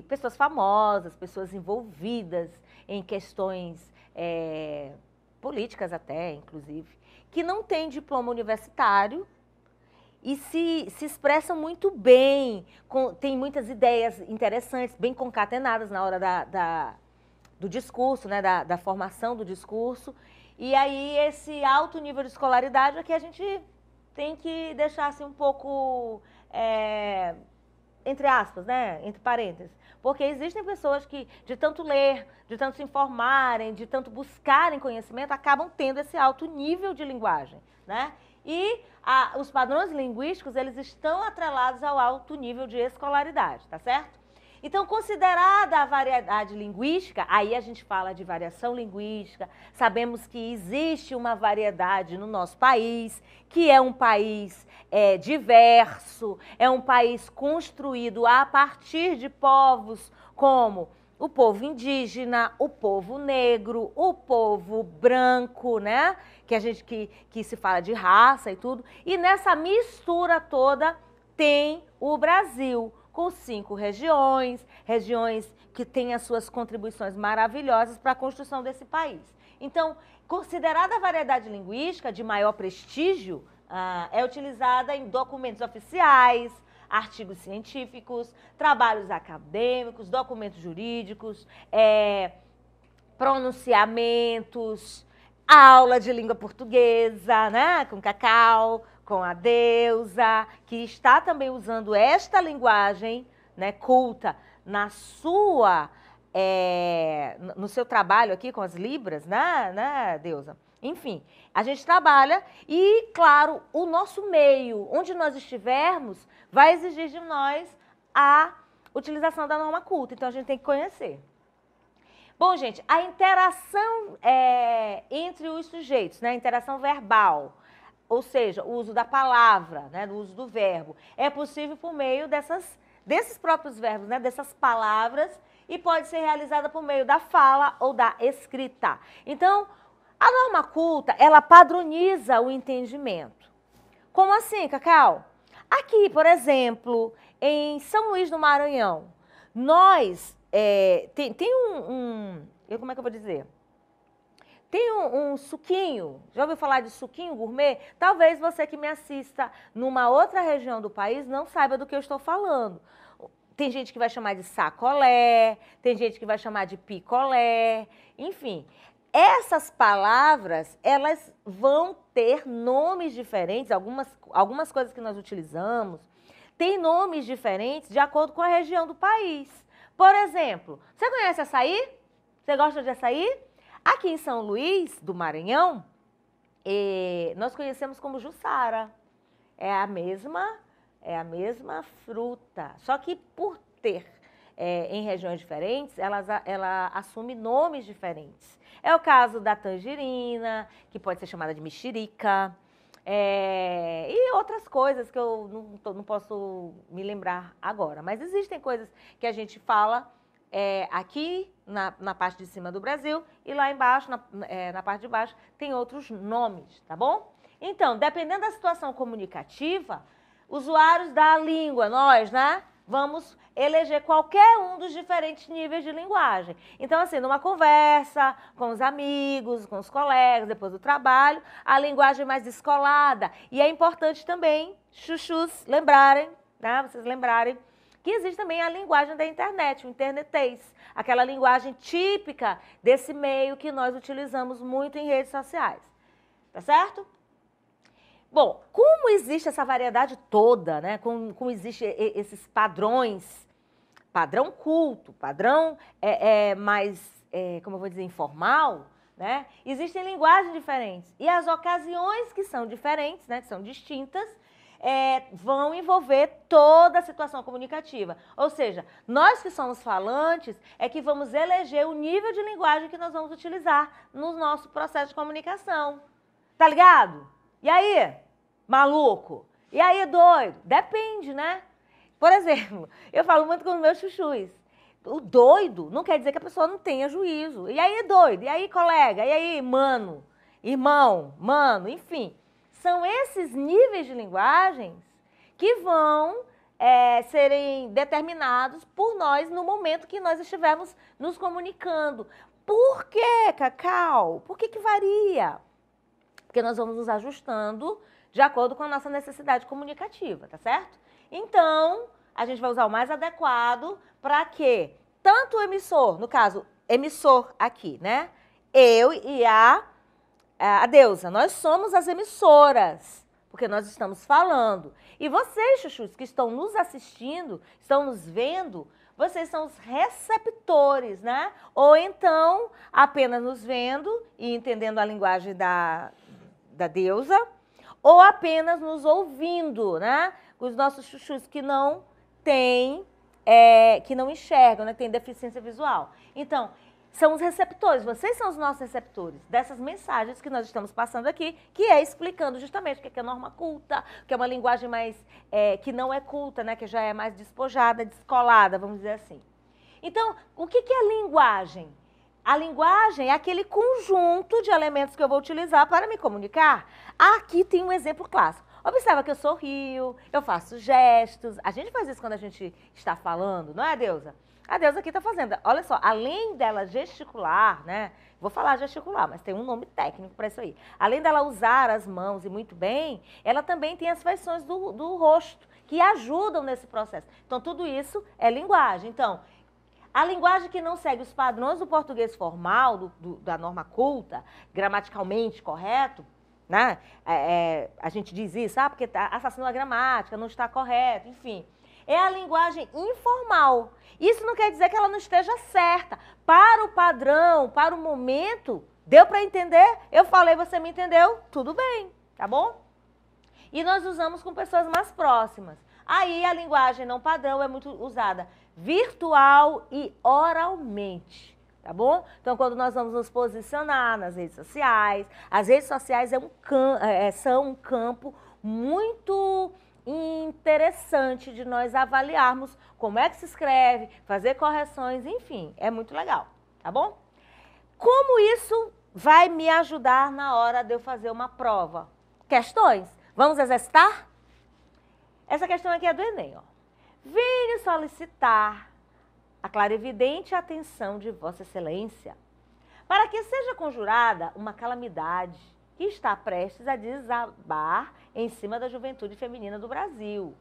pessoas famosas, pessoas envolvidas em questões políticas até, inclusive, que não têm diploma universitário e se expressam muito bem, tem muitas ideias interessantes, bem concatenadas na hora do discurso, né, da formação do discurso. E aí esse alto nível de escolaridade é que a gente tem que deixar assim um pouco, entre aspas, né, entre parênteses. Porque existem pessoas que, de tanto ler, de tanto se informarem, de tanto buscarem conhecimento, acabam tendo esse alto nível de linguagem, né? E os padrões linguísticos, eles estão atrelados ao alto nível de escolaridade, tá certo? Então, considerada a variedade linguística, aí a gente fala de variação linguística, sabemos que existe uma variedade no nosso país, que é um país diverso, é um país construído a partir de povos como o povo indígena, o povo negro, o povo branco, né? Que se fala de raça e tudo. E nessa mistura toda tem o Brasil, com 5 regiões, regiões que têm as suas contribuições maravilhosas para a construção desse país. Então, considerada a variedade linguística de maior prestígio, é utilizada em documentos oficiais, artigos científicos, trabalhos acadêmicos, documentos jurídicos, pronunciamentos, aula de língua portuguesa, né, com Cacau, com a Deusa, que está também usando esta linguagem, né, culta no seu trabalho aqui com as Libras, né, Deusa? Enfim, a gente trabalha e, claro, o nosso meio, onde nós estivermos, vai exigir de nós a utilização da norma culta. Então, a gente tem que conhecer. Bom, gente, a interação entre os sujeitos, né, a interação verbal, ou seja, o uso da palavra, né, o uso do verbo, é possível por meio desses próprios verbos, né, dessas palavras, e pode ser realizada por meio da fala ou da escrita. Então, a norma culta, ela padroniza o entendimento. Como assim, Cacau? Aqui, por exemplo, em São Luís do Maranhão, nós tem como é que eu vou dizer? Tem um suquinho, já ouviu falar de suquinho gourmet? Talvez você que me assista numa outra região do país não saiba do que eu estou falando. Tem gente que vai chamar de sacolé, tem gente que vai chamar de picolé, enfim. Essas palavras, elas vão ter nomes diferentes, algumas coisas que nós utilizamos, têm nomes diferentes de acordo com a região do país. Por exemplo, você conhece açaí? Você gosta de açaí? Aqui em São Luís do Maranhão, nós conhecemos como jussara. É a mesma fruta, só que por ter em regiões diferentes, ela assume nomes diferentes. É o caso da tangerina, que pode ser chamada de mexerica, e outras coisas que eu não posso me lembrar agora. Mas existem coisas que a gente fala aqui na parte de cima do Brasil e lá embaixo, na parte de baixo, tem outros nomes, tá bom? Então, dependendo da situação comunicativa, usuários da língua, nós, né? Vamos eleger qualquer um dos diferentes níveis de linguagem. Então, assim, numa conversa com os amigos, com os colegas, depois do trabalho, a linguagem mais descolada. E é importante também, chuchus, lembrarem, né? Vocês lembrarem que existe também a linguagem da internet, o internetês, aquela linguagem típica desse meio que nós utilizamos muito em redes sociais. Tá certo? Bom, como existe essa variedade toda, né? Como existe esses padrões, padrão culto, padrão mais, como eu vou dizer, informal, né? Existem linguagens diferentes. E as ocasiões que são diferentes, né? Que são distintas, vão envolver toda a situação comunicativa. Ou seja, nós que somos falantes é que vamos eleger o nível de linguagem que nós vamos utilizar no nosso processo de comunicação. Tá ligado? E aí, maluco? E aí, doido? Depende, né? Por exemplo, eu falo muito com os meus chuchus. O doido não quer dizer que a pessoa não tenha juízo. E aí, doido? E aí, colega? E aí, mano? Irmão? Mano? Enfim. São esses níveis de linguagens que vão serem determinados por nós no momento que nós estivermos nos comunicando. Por quê, Cacau? Por que varia? Porque nós vamos nos ajustando de acordo com a nossa necessidade comunicativa, tá certo? Então, a gente vai usar o mais adequado para que tanto o emissor, no caso, emissor aqui, né? Eu e a Deusa, nós somos as emissoras, porque nós estamos falando. E vocês, chuchus, que estão nos assistindo, estão nos vendo, vocês são os receptores, né? Ou então, apenas nos vendo e entendendo a linguagem da Deusa, ou apenas nos ouvindo, né? Os nossos chuchus que não têm que não enxergam, né, que têm deficiência visual. Então, são os receptores, vocês são os nossos receptores dessas mensagens que nós estamos passando aqui, que é explicando justamente o que é norma culta, que é uma linguagem mais, que não é culta, né, que já é mais despojada, descolada, vamos dizer assim. Então, o que é linguagem? A linguagem é aquele conjunto de elementos que eu vou utilizar para me comunicar. Aqui tem um exemplo clássico. Observa que eu sorrio, eu faço gestos. A gente faz isso quando a gente está falando, não é, Deusa? A Deusa aqui está fazendo. Olha só, além dela gesticular, né? Vou falar gesticular, mas tem um nome técnico para isso aí. Além dela usar as mãos e muito bem, ela também tem as feições do rosto, que ajudam nesse processo. Então, tudo isso é linguagem. Então, a linguagem que não segue os padrões do português formal, da norma culta, gramaticalmente correto, né? A gente diz isso, porque assassinou a gramática, não está correto, enfim. É a linguagem informal. Isso não quer dizer que ela não esteja certa. Para o padrão, para o momento, deu para entender? Eu falei, você me entendeu? Tudo bem, tá bom? E nós usamos com pessoas mais próximas. Aí a linguagem não padrão é muito usada virtual e oralmente. Tá bom? Então, quando nós vamos nos posicionar nas redes sociais, as redes sociais são um campo muito interessante de nós avaliarmos como é que se escreve, fazer correções, enfim, é muito legal, tá bom? Como isso vai me ajudar na hora de eu fazer uma prova? Questões? Vamos exercitar? Essa questão aqui é do Enem, ó. Venho solicitar a clarividente atenção de Vossa Excelência para que seja conjurada uma calamidade que está prestes a desabar em cima da juventude feminina do Brasil.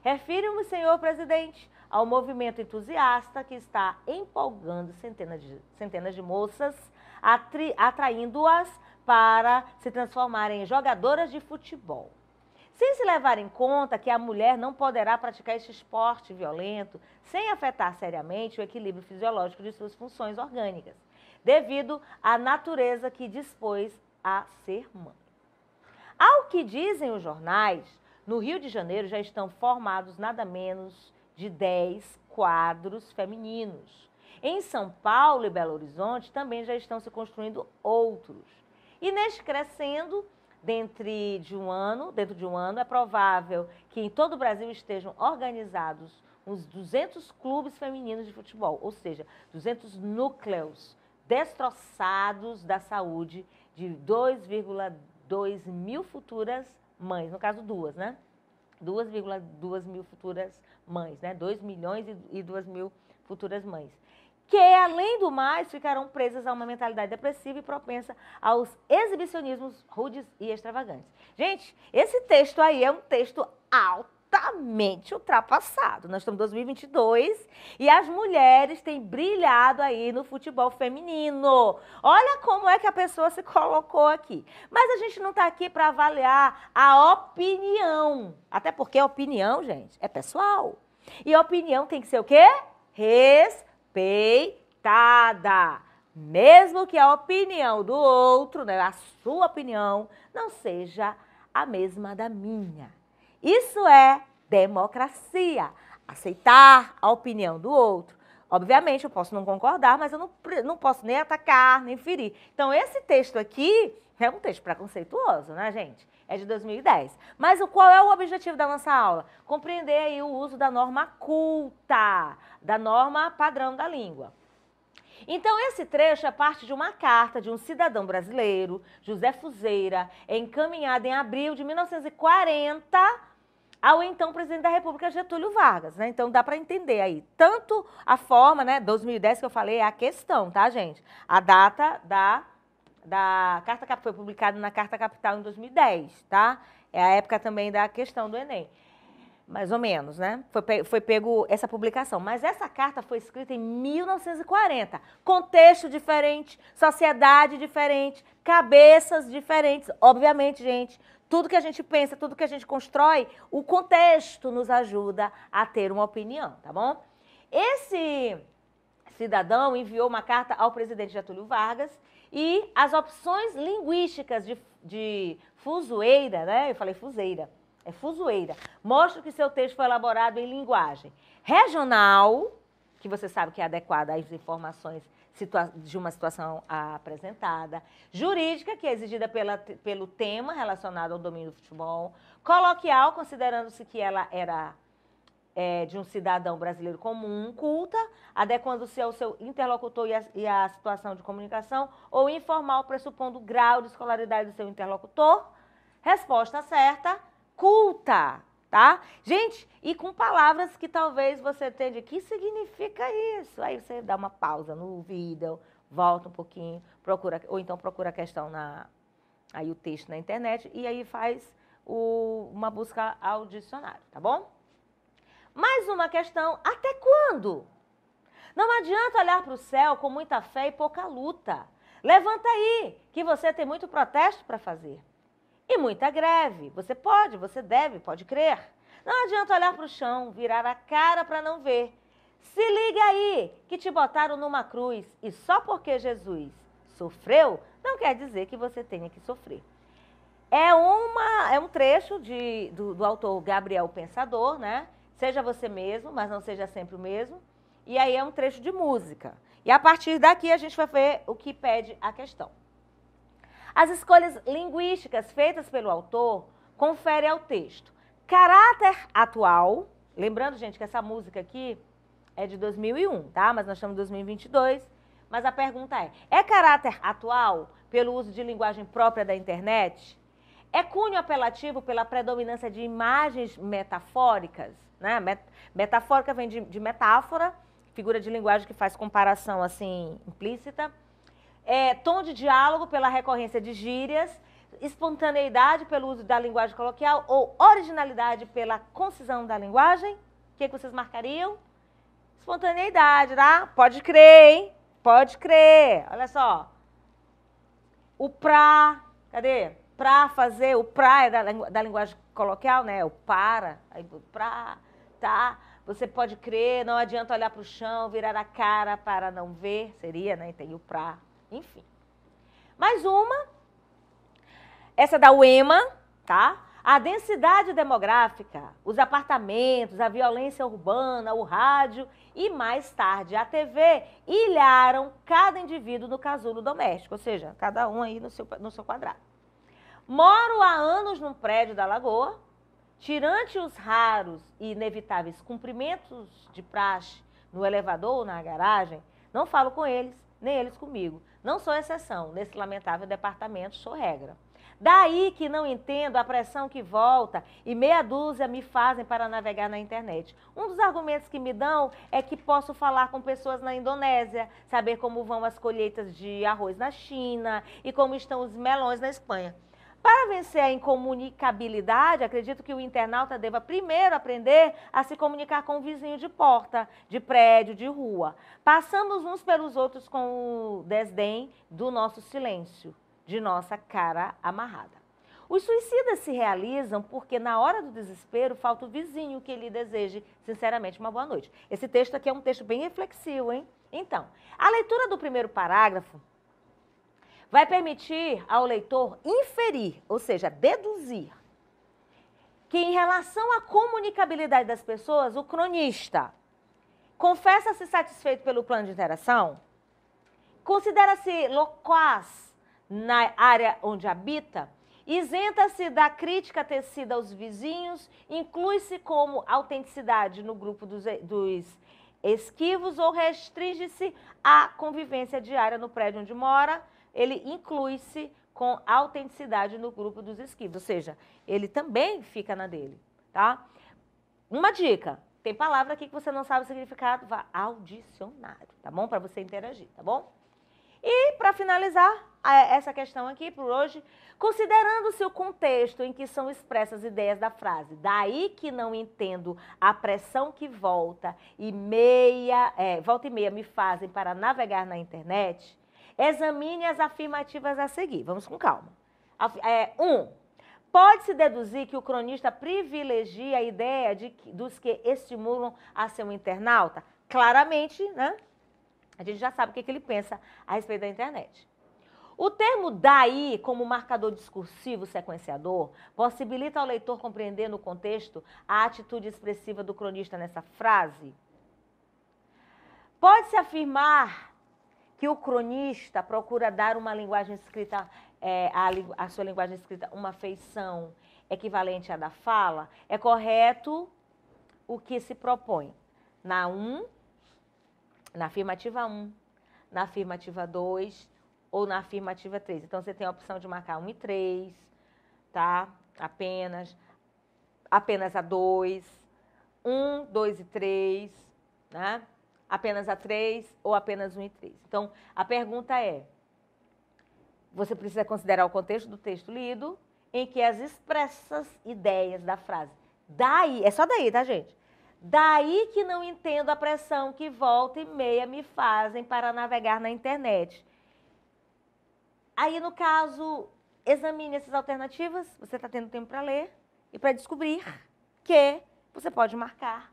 Refiro-me, senhor presidente, ao movimento entusiasta que está empolgando centenas de moças, atraindo-as para se transformarem em jogadoras de futebol. Sem se levar em conta que a mulher não poderá praticar este esporte violento sem afetar seriamente o equilíbrio fisiológico de suas funções orgânicas, devido à natureza que dispôs a ser mãe. Ao que dizem os jornais, no Rio de Janeiro já estão formados nada menos de 10 quadros femininos. Em São Paulo e Belo Horizonte também já estão se construindo outros. E neste crescendo, dentro de um ano, é provável que em todo o Brasil estejam organizados uns 200 clubes femininos de futebol, ou seja, 200 núcleos destroçados da saúde de 2,2 mil futuras mães, no caso duas, né? 2,2 mil futuras mães, né? 2 milhões e 2 mil futuras mães. Que, além do mais, ficarão presas a uma mentalidade depressiva e propensa aos exibicionismos rudes e extravagantes. Gente, esse texto aí é um texto altamente ultrapassado. Nós estamos em 2022 e as mulheres têm brilhado aí no futebol feminino. Olha como é que a pessoa se colocou aqui. Mas a gente não está aqui para avaliar a opinião. Até porque a opinião, gente, é pessoal. E a opinião tem que ser o quê? Respeitada, mesmo que a opinião do outro, né, a sua opinião, não seja a mesma da minha. Isso é democracia, aceitar a opinião do outro. Obviamente, eu posso não concordar, mas eu não posso nem atacar, nem ferir. Então, esse texto aqui é um texto preconceituoso, né, gente? É de 2010. Mas qual é o objetivo da nossa aula? Compreender aí o uso da norma culta, da norma padrão da língua. Então, esse trecho é parte de uma carta de um cidadão brasileiro, José Fuzeira, encaminhada em abril de 1940 ao então presidente da República, Getúlio Vargas, né? Então, dá para entender aí. Tanto a forma, né, 2010 que eu falei, é a questão, tá, gente? A data da Carta Capital foi publicada na Carta Capital em 2010, tá? É a época também da questão do Enem. Mais ou menos, né? Foi pego essa publicação. Mas essa carta foi escrita em 1940. Contexto diferente, sociedade diferente, cabeças diferentes. Obviamente, gente, tudo que a gente pensa, tudo que a gente constrói, o contexto nos ajuda a ter uma opinião, tá bom? Esse cidadão enviou uma carta ao presidente Getúlio Vargas e as opções linguísticas de Fuzueira, né? Eu falei Fuzeira. É Fuzueira. Mostra que seu texto foi elaborado em linguagem regional, que você sabe que é adequada às informações de uma situação apresentada, jurídica, que é exigida pelo tema relacionado ao domínio do futebol, coloquial, considerando-se que ela era de um cidadão brasileiro comum, culta, adequando-se ao seu interlocutor e à situação de comunicação, ou informal, pressupondo o grau de escolaridade do seu interlocutor. Resposta certa, culta, tá? Gente, e com palavras que talvez você entenda, o que significa isso? Aí você dá uma pausa no vídeo, volta um pouquinho, procura, ou então procura a questão aí o texto na internet, e aí faz uma busca ao dicionário, tá bom? Mais uma questão, até quando? Não adianta olhar para o céu com muita fé e pouca luta. Levanta aí, que você tem muito protesto para fazer. E muita greve. Você pode, você deve, pode crer. Não adianta olhar para o chão, virar a cara para não ver. Se liga aí, que te botaram numa cruz e só porque Jesus sofreu, não quer dizer que você tenha que sofrer. É um trecho do autor Gabriel Pensador, né? Seja você mesmo, mas não seja sempre o mesmo. E aí é um trecho de música. E a partir daqui a gente vai ver o que pede a questão. As escolhas linguísticas feitas pelo autor conferem ao texto caráter atual. Lembrando, gente, que essa música aqui é de 2001, tá? Mas nós estamos em 2022. Mas a pergunta é caráter atual pelo uso de linguagem própria da internet? É cunho apelativo pela predominância de imagens metafóricas? Né? Metafórica vem de metáfora, figura de linguagem que faz comparação assim implícita. Tom de diálogo pela recorrência de gírias, espontaneidade pelo uso da linguagem coloquial ou originalidade pela concisão da linguagem? O que vocês marcariam? Espontaneidade, tá? Pode crer, hein? Pode crer. Olha só. O pra, cadê? Pra fazer, o pra é da linguagem coloquial, né? O para, aí pra, tá? Você pode crer, não adianta olhar para o chão, virar a cara para não ver, seria, né? Tem o pra, enfim. Mais uma, essa da UEMA, tá? A densidade demográfica, os apartamentos, a violência urbana, o rádio e, mais tarde, a TV ilharam cada indivíduo no casulo doméstico, ou seja, cada um aí no seu quadrado. Moro há anos num prédio da Lagoa, tirante os raros e inevitáveis cumprimentos de praxe no elevador ou na garagem, não falo com eles, nem eles comigo. Não sou exceção, nesse lamentável departamento sou regra. Daí que não entendo a pressão que volta e meia dúzia me fazem para navegar na internet. Um dos argumentos que me dão é que posso falar com pessoas na Indonésia, saber como vão as colheitas de arroz na China e como estão os melões na Espanha. Para vencer a incomunicabilidade, acredito que o internauta deva primeiro aprender a se comunicar com o vizinho de porta, de prédio, de rua. Passamos uns pelos outros com o desdém do nosso silêncio, de nossa cara amarrada. Os suicidas se realizam porque na hora do desespero falta o vizinho que lhe deseje sinceramente uma boa noite. Esse texto aqui é um texto bem reflexivo, hein? Então, a leitura do primeiro parágrafo vai permitir ao leitor inferir, ou seja, deduzir, que em relação à comunicabilidade das pessoas, o cronista confessa-se satisfeito pelo plano de interação, considera-se loquaz na área onde habita, isenta-se da crítica tecida aos vizinhos, inclui-se como autenticidade no grupo dos esquivos ou restringe-se à convivência diária no prédio onde mora, ele inclui-se com autenticidade no grupo dos esquivos, ou seja, ele também fica na dele, tá? Uma dica, tem palavra aqui que você não sabe o significado, vá ao dicionário, tá bom? Para você interagir, tá bom? E para finalizar essa questão aqui por hoje, considerando-se o contexto em que são expressas as ideias da frase, daí que não entendo a pressão que volta e meia me fazem para navegar na internet, examine as afirmativas a seguir. Vamos com calma. 1. Pode-se deduzir que o cronista privilegia a ideia dos que estimulam a ser um internauta? Claramente, né? A gente já sabe o que ele pensa a respeito da internet. O termo daí, como marcador discursivo sequenciador, possibilita ao leitor compreender no contexto a atitude expressiva do cronista nessa frase. Pode-se afirmar que o cronista procura dar uma linguagem escrita, a sua linguagem escrita, uma feição equivalente à da fala? É correto o que se propõe na afirmativa 1, na afirmativa 2 ou na afirmativa 3. Então, você tem a opção de marcar 1 e 3, tá? Apenas a 2, 1, 2 e 3, né? Apenas a 3 ou apenas 1 e 3. Então, a pergunta é, você precisa considerar o contexto do texto lido, em que as expressas ideias da frase. Daí, é só daí, tá, gente? Daí que não entendo a pressão que volta e meia me fazem para navegar na internet. Aí, no caso, examine essas alternativas, você está tendo tempo para ler e para descobrir que você pode marcar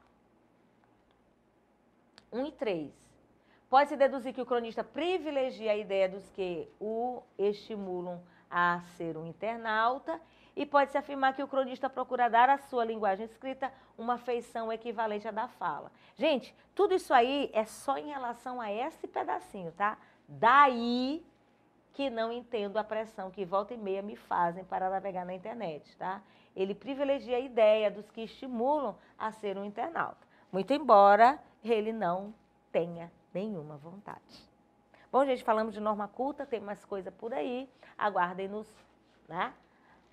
1 e 3. Pode-se deduzir que o cronista privilegia a ideia dos que o estimulam a ser um internauta e pode-se afirmar que o cronista procura dar à sua linguagem escrita uma feição equivalente à da fala. Gente, tudo isso aí é só em relação a esse pedacinho, tá? Daí que não entendo a pressão que volta e meia me fazem para navegar na internet, tá? Ele privilegia a ideia dos que estimulam a ser um internauta, muito embora ele não tenha nenhuma vontade. Bom, gente, falamos de norma culta, tem mais coisa por aí, aguardem-nos, né,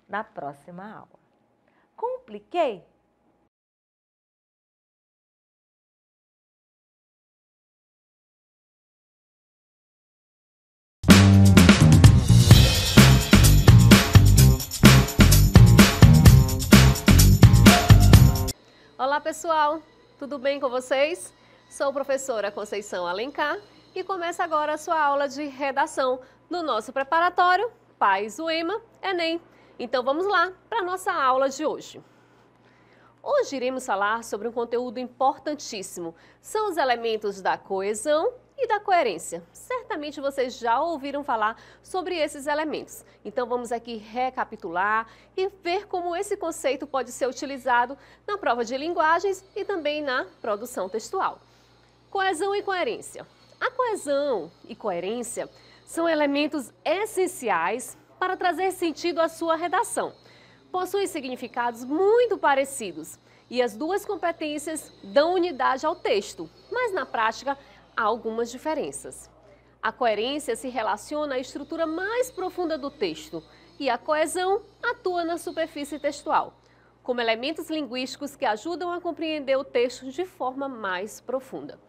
na próxima aula. Compliquei? Olá, pessoal! Tudo bem com vocês? Sou a professora Conceição Alencar e começa agora a sua aula de redação no nosso preparatório Paz UEMA Enem. Então vamos lá para a nossa aula de hoje. Hoje iremos falar sobre um conteúdo importantíssimo. São os elementos da coesão e da coerência. Certamente vocês já ouviram falar sobre esses elementos. Então vamos aqui recapitular e ver como esse conceito pode ser utilizado na prova de linguagens e também na produção textual. Coesão e coerência. A coesão e coerência são elementos essenciais para trazer sentido à sua redação. Possuem significados muito parecidos e as duas competências dão unidade ao texto, mas na prática há algumas diferenças. A coerência se relaciona à estrutura mais profunda do texto e a coesão atua na superfície textual, como elementos linguísticos que ajudam a compreender o texto de forma mais profunda.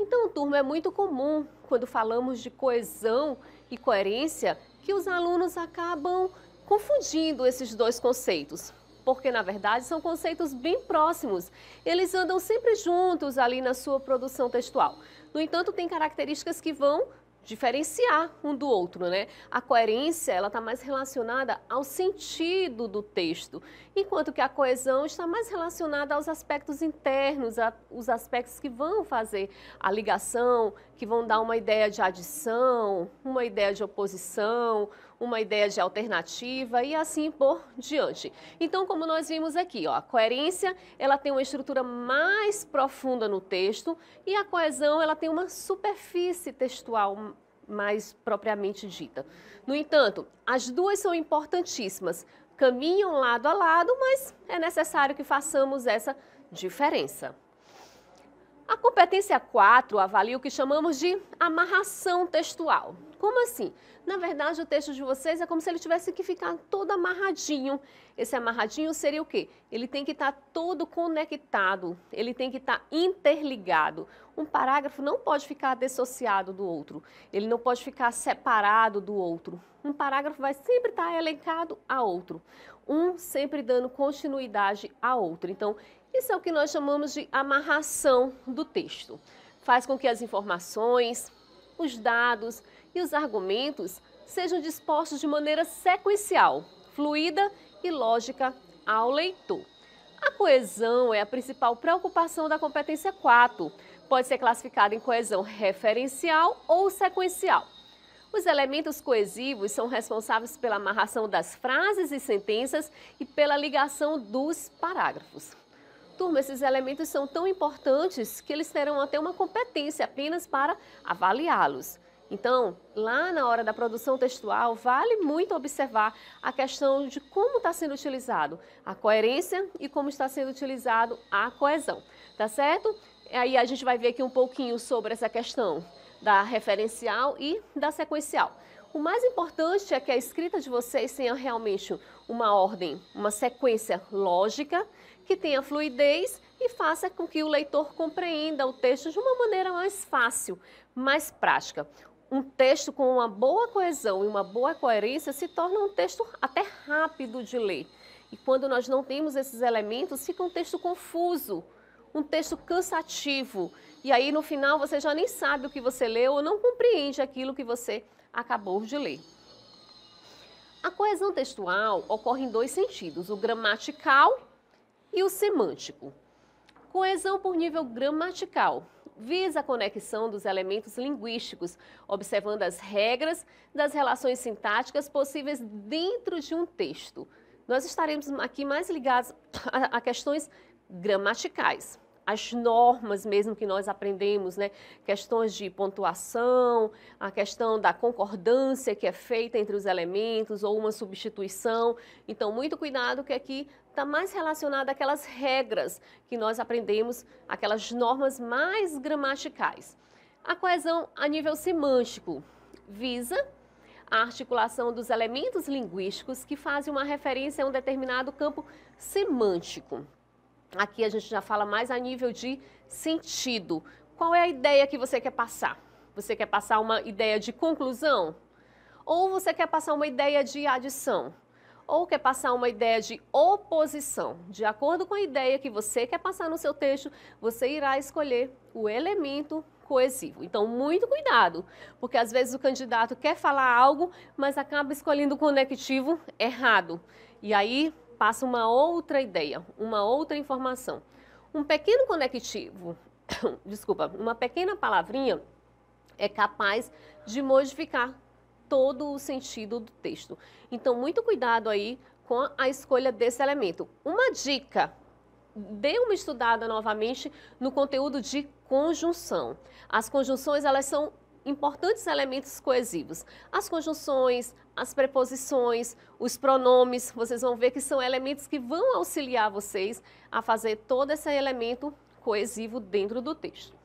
Então, turma, é muito comum, quando falamos de coesão e coerência, que os alunos acabam confundindo esses dois conceitos, porque, na verdade, são conceitos bem próximos. Eles andam sempre juntos ali na sua produção textual. No entanto, tem características que vão diferenciar um do outro, né? A coerência, ela está mais relacionada ao sentido do texto, enquanto que a coesão está mais relacionada aos aspectos internos, os aspectos que vão fazer a ligação, que vão dar uma ideia de adição, uma ideia de oposição, uma ideia de alternativa e assim por diante. Então, como nós vimos aqui, ó, a coerência, ela tem uma estrutura mais profunda no texto e a coesão, ela tem uma superfície textual mais propriamente dita. No entanto, as duas são importantíssimas, caminham lado a lado, mas é necessário que façamos essa diferença. A competência 4 avalia o que chamamos de amarração textual. Como assim? Na verdade, o texto de vocês é como se ele tivesse que ficar todo amarradinho. Esse amarradinho seria o quê? Ele tem que estar todo conectado, ele tem que estar interligado. Um parágrafo não pode ficar dissociado do outro, ele não pode ficar separado do outro. Um parágrafo vai sempre estar elencado a outro, um sempre dando continuidade a outro. Então, isso é o que nós chamamos de amarração do texto. Faz com que as informações, os dados e os argumentos sejam dispostos de maneira sequencial, fluida e lógica ao leitor. A coesão é a principal preocupação da competência 4. Pode ser classificada em coesão referencial ou sequencial. Os elementos coesivos são responsáveis pela amarração das frases e sentenças e pela ligação dos parágrafos. Turma, esses elementos são tão importantes que eles terão até uma competência apenas para avaliá-los. Então, lá na hora da produção textual, vale muito observar a questão de como está sendo utilizado a coerência e como está sendo utilizado a coesão, tá certo? Aí a gente vai ver aqui um pouquinho sobre essa questão da referencial e da sequencial. O mais importante é que a escrita de vocês tenha realmente uma ordem, uma sequência lógica, que tenha fluidez e faça com que o leitor compreenda o texto de uma maneira mais fácil, mais prática. Um texto com uma boa coesão e uma boa coerência se torna um texto até rápido de ler. E quando nós não temos esses elementos, fica um texto confuso, um texto cansativo. E aí, no final, você já nem sabe o que você leu ou não compreende aquilo que você acabou de ler. A coesão textual ocorre em dois sentidos, o gramatical e o semântico. Coesão por nível gramatical visa a conexão dos elementos linguísticos, observando as regras das relações sintáticas possíveis dentro de um texto. Nós estaremos aqui mais ligados a questões gramaticais, as normas mesmo que nós aprendemos, né? Questões de pontuação, a questão da concordância que é feita entre os elementos ou uma substituição. Então, muito cuidado que aqui está mais relacionado àquelas regras que nós aprendemos, aquelas normas mais gramaticais. A coesão a nível semântico visa a articulação dos elementos linguísticos que fazem uma referência a um determinado campo semântico. Aqui a gente já fala mais a nível de sentido. Qual é a ideia que você quer passar? Você quer passar uma ideia de conclusão? Ou você quer passar uma ideia de adição? Ou quer passar uma ideia de oposição? De acordo com a ideia que você quer passar no seu texto, você irá escolher o elemento coesivo. Então, muito cuidado, porque às vezes o candidato quer falar algo, mas acaba escolhendo o conectivo errado. E aí passa uma outra ideia, uma outra informação. Um pequeno conectivo, uma pequena palavrinha é capaz de modificar todo o sentido do texto. Então, muito cuidado aí com a escolha desse elemento. Uma dica, dê uma estudada novamente no conteúdo de conjunção. As conjunções, elas são importantes elementos coesivos. As conjunções, as preposições, os pronomes, vocês vão ver que são elementos que vão auxiliar vocês a fazer todo esse elemento coesivo dentro do texto.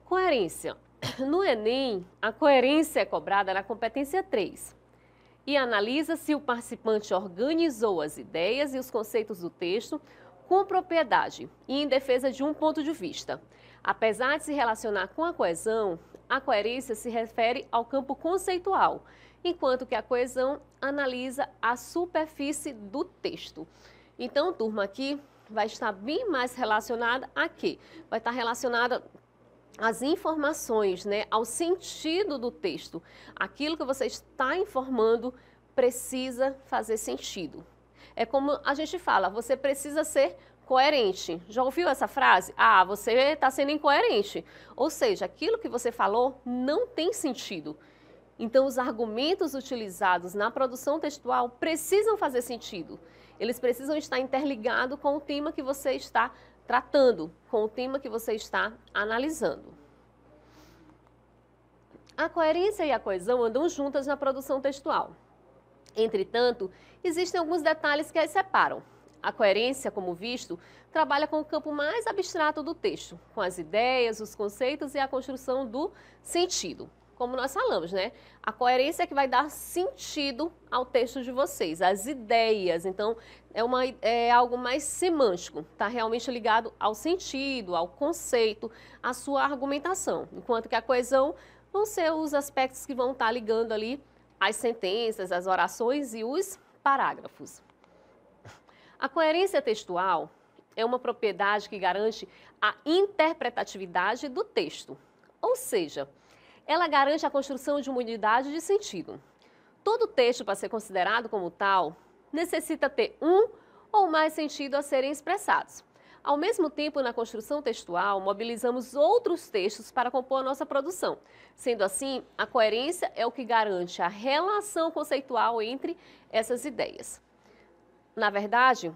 Coerência. No Enem, a coerência é cobrada na competência 3 e analisa se o participante organizou as ideias e os conceitos do texto com propriedade e em defesa de um ponto de vista. Apesar de se relacionar com a coesão, a coerência se refere ao campo conceitual, enquanto que a coesão analisa a superfície do texto. Então, turma, aqui vai estar bem mais relacionada a quê? Vai estar relacionada às informações, né, ao sentido do texto. Aquilo que você está informando precisa fazer sentido. É como a gente fala, você precisa ser coerente. Já ouviu essa frase? Ah, você está sendo incoerente. Ou seja, aquilo que você falou não tem sentido. Então, os argumentos utilizados na produção textual precisam fazer sentido. Eles precisam estar interligados com o tema que você está tratando, com o tema que você está analisando. A coerência e a coesão andam juntas na produção textual. Entretanto, existem alguns detalhes que as separam. A coerência, como visto, trabalha com o campo mais abstrato do texto, com as ideias, os conceitos e a construção do sentido. Como nós falamos, né? A coerência é que vai dar sentido ao texto de vocês, as ideias. Então, é algo mais semântico, está realmente ligado ao sentido, ao conceito, à sua argumentação. Enquanto que a coesão vão ser os aspectos que vão estar ligando ali as sentenças, as orações e os parágrafos. A coerência textual é uma propriedade que garante a interpretatividade do texto, ou seja, ela garante a construção de uma unidade de sentido. Todo texto, para ser considerado como tal, necessita ter um ou mais sentidos a serem expressados. Ao mesmo tempo, na construção textual, mobilizamos outros textos para compor a nossa produção. Sendo assim, a coerência é o que garante a relação conceitual entre essas ideias. Na verdade,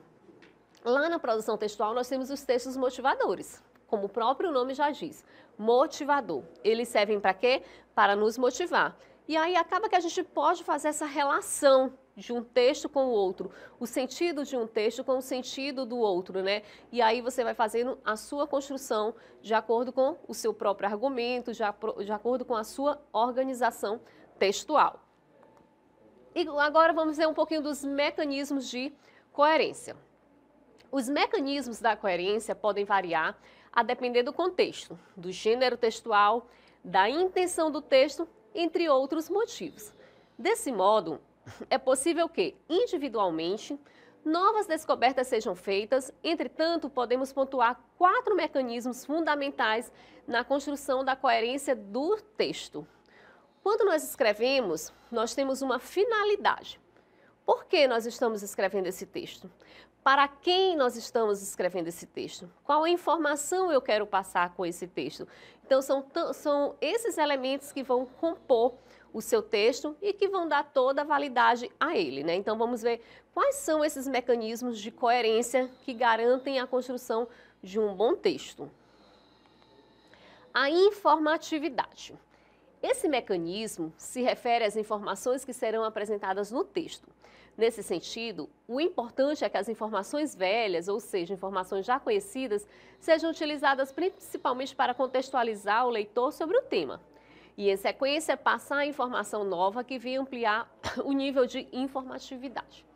lá na produção textual, nós temos os textos motivadores, como o próprio nome já diz, motivador. Eles servem para quê? Para nos motivar. E aí acaba que a gente pode fazer essa relação de um texto com o outro, o sentido de um texto com o sentido do outro, né? E aí você vai fazendo a sua construção de acordo com o seu próprio argumento, de acordo com a sua organização textual. E agora vamos ver um pouquinho dos mecanismos de coerência. Os mecanismos da coerência podem variar a depender do contexto, do gênero textual, da intenção do texto, entre outros motivos. Desse modo, é possível que, individualmente, novas descobertas sejam feitas. Entretanto, podemos pontuar 4 mecanismos fundamentais na construção da coerência do texto. Quando nós escrevemos, nós temos uma finalidade. Por que nós estamos escrevendo esse texto? Para quem nós estamos escrevendo esse texto? Qual a informação eu quero passar com esse texto? Então, são esses elementos que vão compor o seu texto e que vão dar toda a validade a ele, né? Então, vamos ver quais são esses mecanismos de coerência que garantem a construção de um bom texto. A informatividade. Esse mecanismo se refere às informações que serão apresentadas no texto. Nesse sentido, o importante é que as informações velhas, ou seja, informações já conhecidas, sejam utilizadas principalmente para contextualizar o leitor sobre o tema. E, em sequência, passar a informação nova que venha ampliar o nível de informatividade.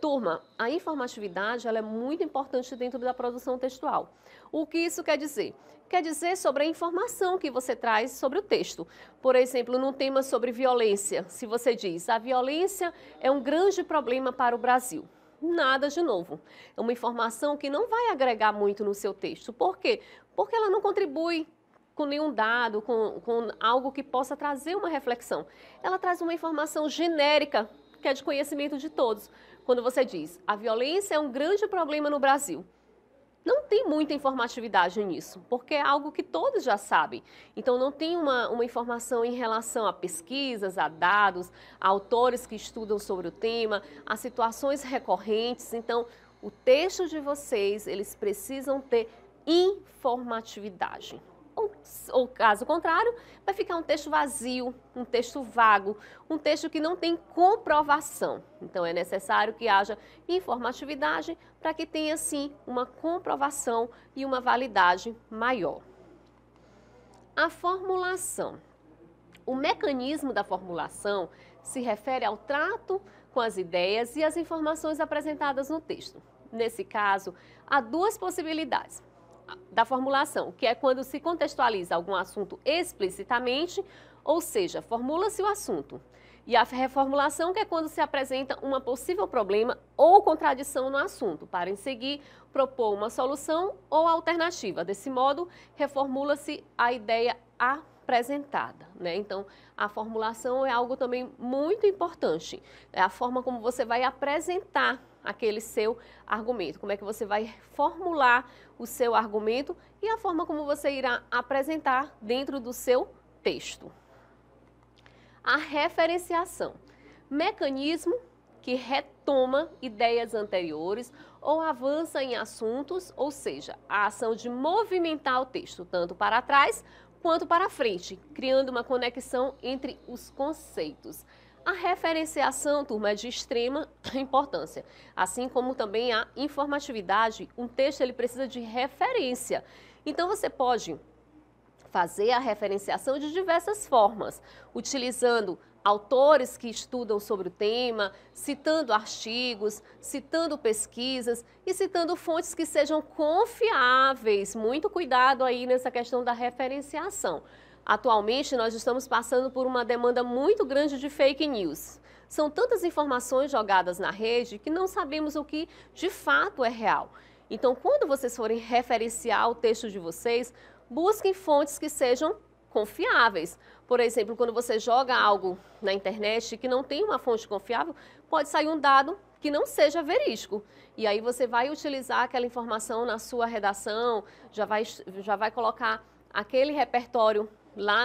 Turma, a informatividade ela é muito importante dentro da produção textual. O que isso quer dizer? Quer dizer sobre a informação que você traz sobre o texto. Por exemplo, num tema sobre violência, se você diz a violência é um grande problema para o Brasil. Nada de novo. É uma informação que não vai agregar muito no seu texto. Por quê? Porque ela não contribui com nenhum dado, com algo que possa trazer uma reflexão. Ela traz uma informação genérica, que é de conhecimento de todos. Quando você diz, a violência é um grande problema no Brasil, não tem muita informatividade nisso, porque é algo que todos já sabem. Então, não tem uma informação em relação a pesquisas, a dados, a autores que estudam sobre o tema, a situações recorrentes. Então, o texto de vocês, eles precisam ter informatividade. Ou caso contrário, vai ficar um texto vazio, um texto vago, um texto que não tem comprovação. Então, é necessário que haja informatividade para que tenha, sim, uma comprovação e uma validade maior. A formulação. O mecanismo da formulação se refere ao trato com as ideias e as informações apresentadas no texto. Nesse caso, há 2 possibilidades da formulação, que é quando se contextualiza algum assunto explicitamente, ou seja, formula-se o assunto. E a reformulação, que é quando se apresenta um possível problema ou contradição no assunto, para em seguir propor uma solução ou alternativa. Desse modo, reformula-se a ideia apresentada, né? Então, a formulação é algo também muito importante. É a forma como você vai apresentar aquele seu argumento, como é que você vai formular o seu argumento e a forma como você irá apresentar dentro do seu texto. A referenciação, mecanismo que retoma ideias anteriores ou avança em assuntos, ou seja, a ação de movimentar o texto, tanto para trás quanto para frente, criando uma conexão entre os conceitos. A referenciação, turma, é de extrema importância. Assim como também a informatividade, um texto ele precisa de referência. Então, você pode fazer a referenciação de diversas formas, utilizando autores que estudam sobre o tema, citando artigos, citando pesquisas e citando fontes que sejam confiáveis. Muito cuidado aí nessa questão da referenciação. Atualmente, nós estamos passando por uma demanda muito grande de fake news. São tantas informações jogadas na rede que não sabemos o que de fato é real. Então, quando vocês forem referenciar o texto de vocês, busquem fontes que sejam confiáveis. Por exemplo, quando você joga algo na internet que não tem uma fonte confiável, pode sair um dado que não seja verídico. E aí você vai utilizar aquela informação na sua redação, já vai colocar aquele repertório lá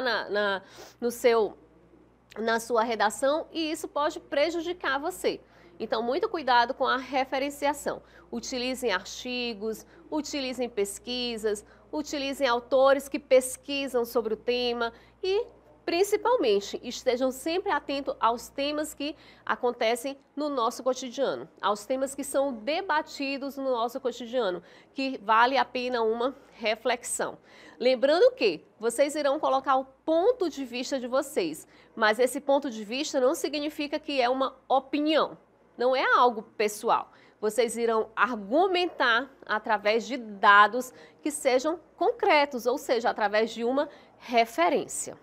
na sua redação, e isso pode prejudicar você. Então, muito cuidado com a referenciação. Utilizem artigos, utilizem pesquisas, utilizem autores que pesquisam sobre o tema e, principalmente, estejam sempre atentos aos temas que acontecem no nosso cotidiano, aos temas que são debatidos no nosso cotidiano, que vale a pena uma reflexão. Lembrando que vocês irão colocar o ponto de vista de vocês, mas esse ponto de vista não significa que é uma opinião, não é algo pessoal. Vocês irão argumentar através de dados que sejam concretos, ou seja, através de uma referência.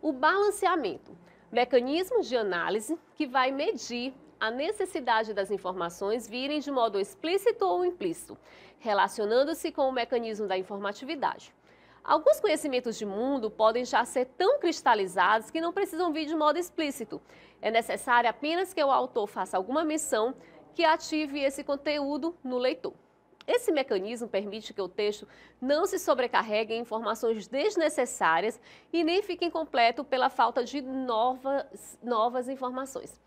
O balanceamento, mecanismo de análise que vai medir a necessidade das informações virem de modo explícito ou implícito, relacionando-se com o mecanismo da informatividade. Alguns conhecimentos de mundo podem já ser tão cristalizados que não precisam vir de modo explícito. É necessário apenas que o autor faça alguma menção que ative esse conteúdo no leitor. Esse mecanismo permite que o texto não se sobrecarregue em informações desnecessárias e nem fique incompleto pela falta de novas informações.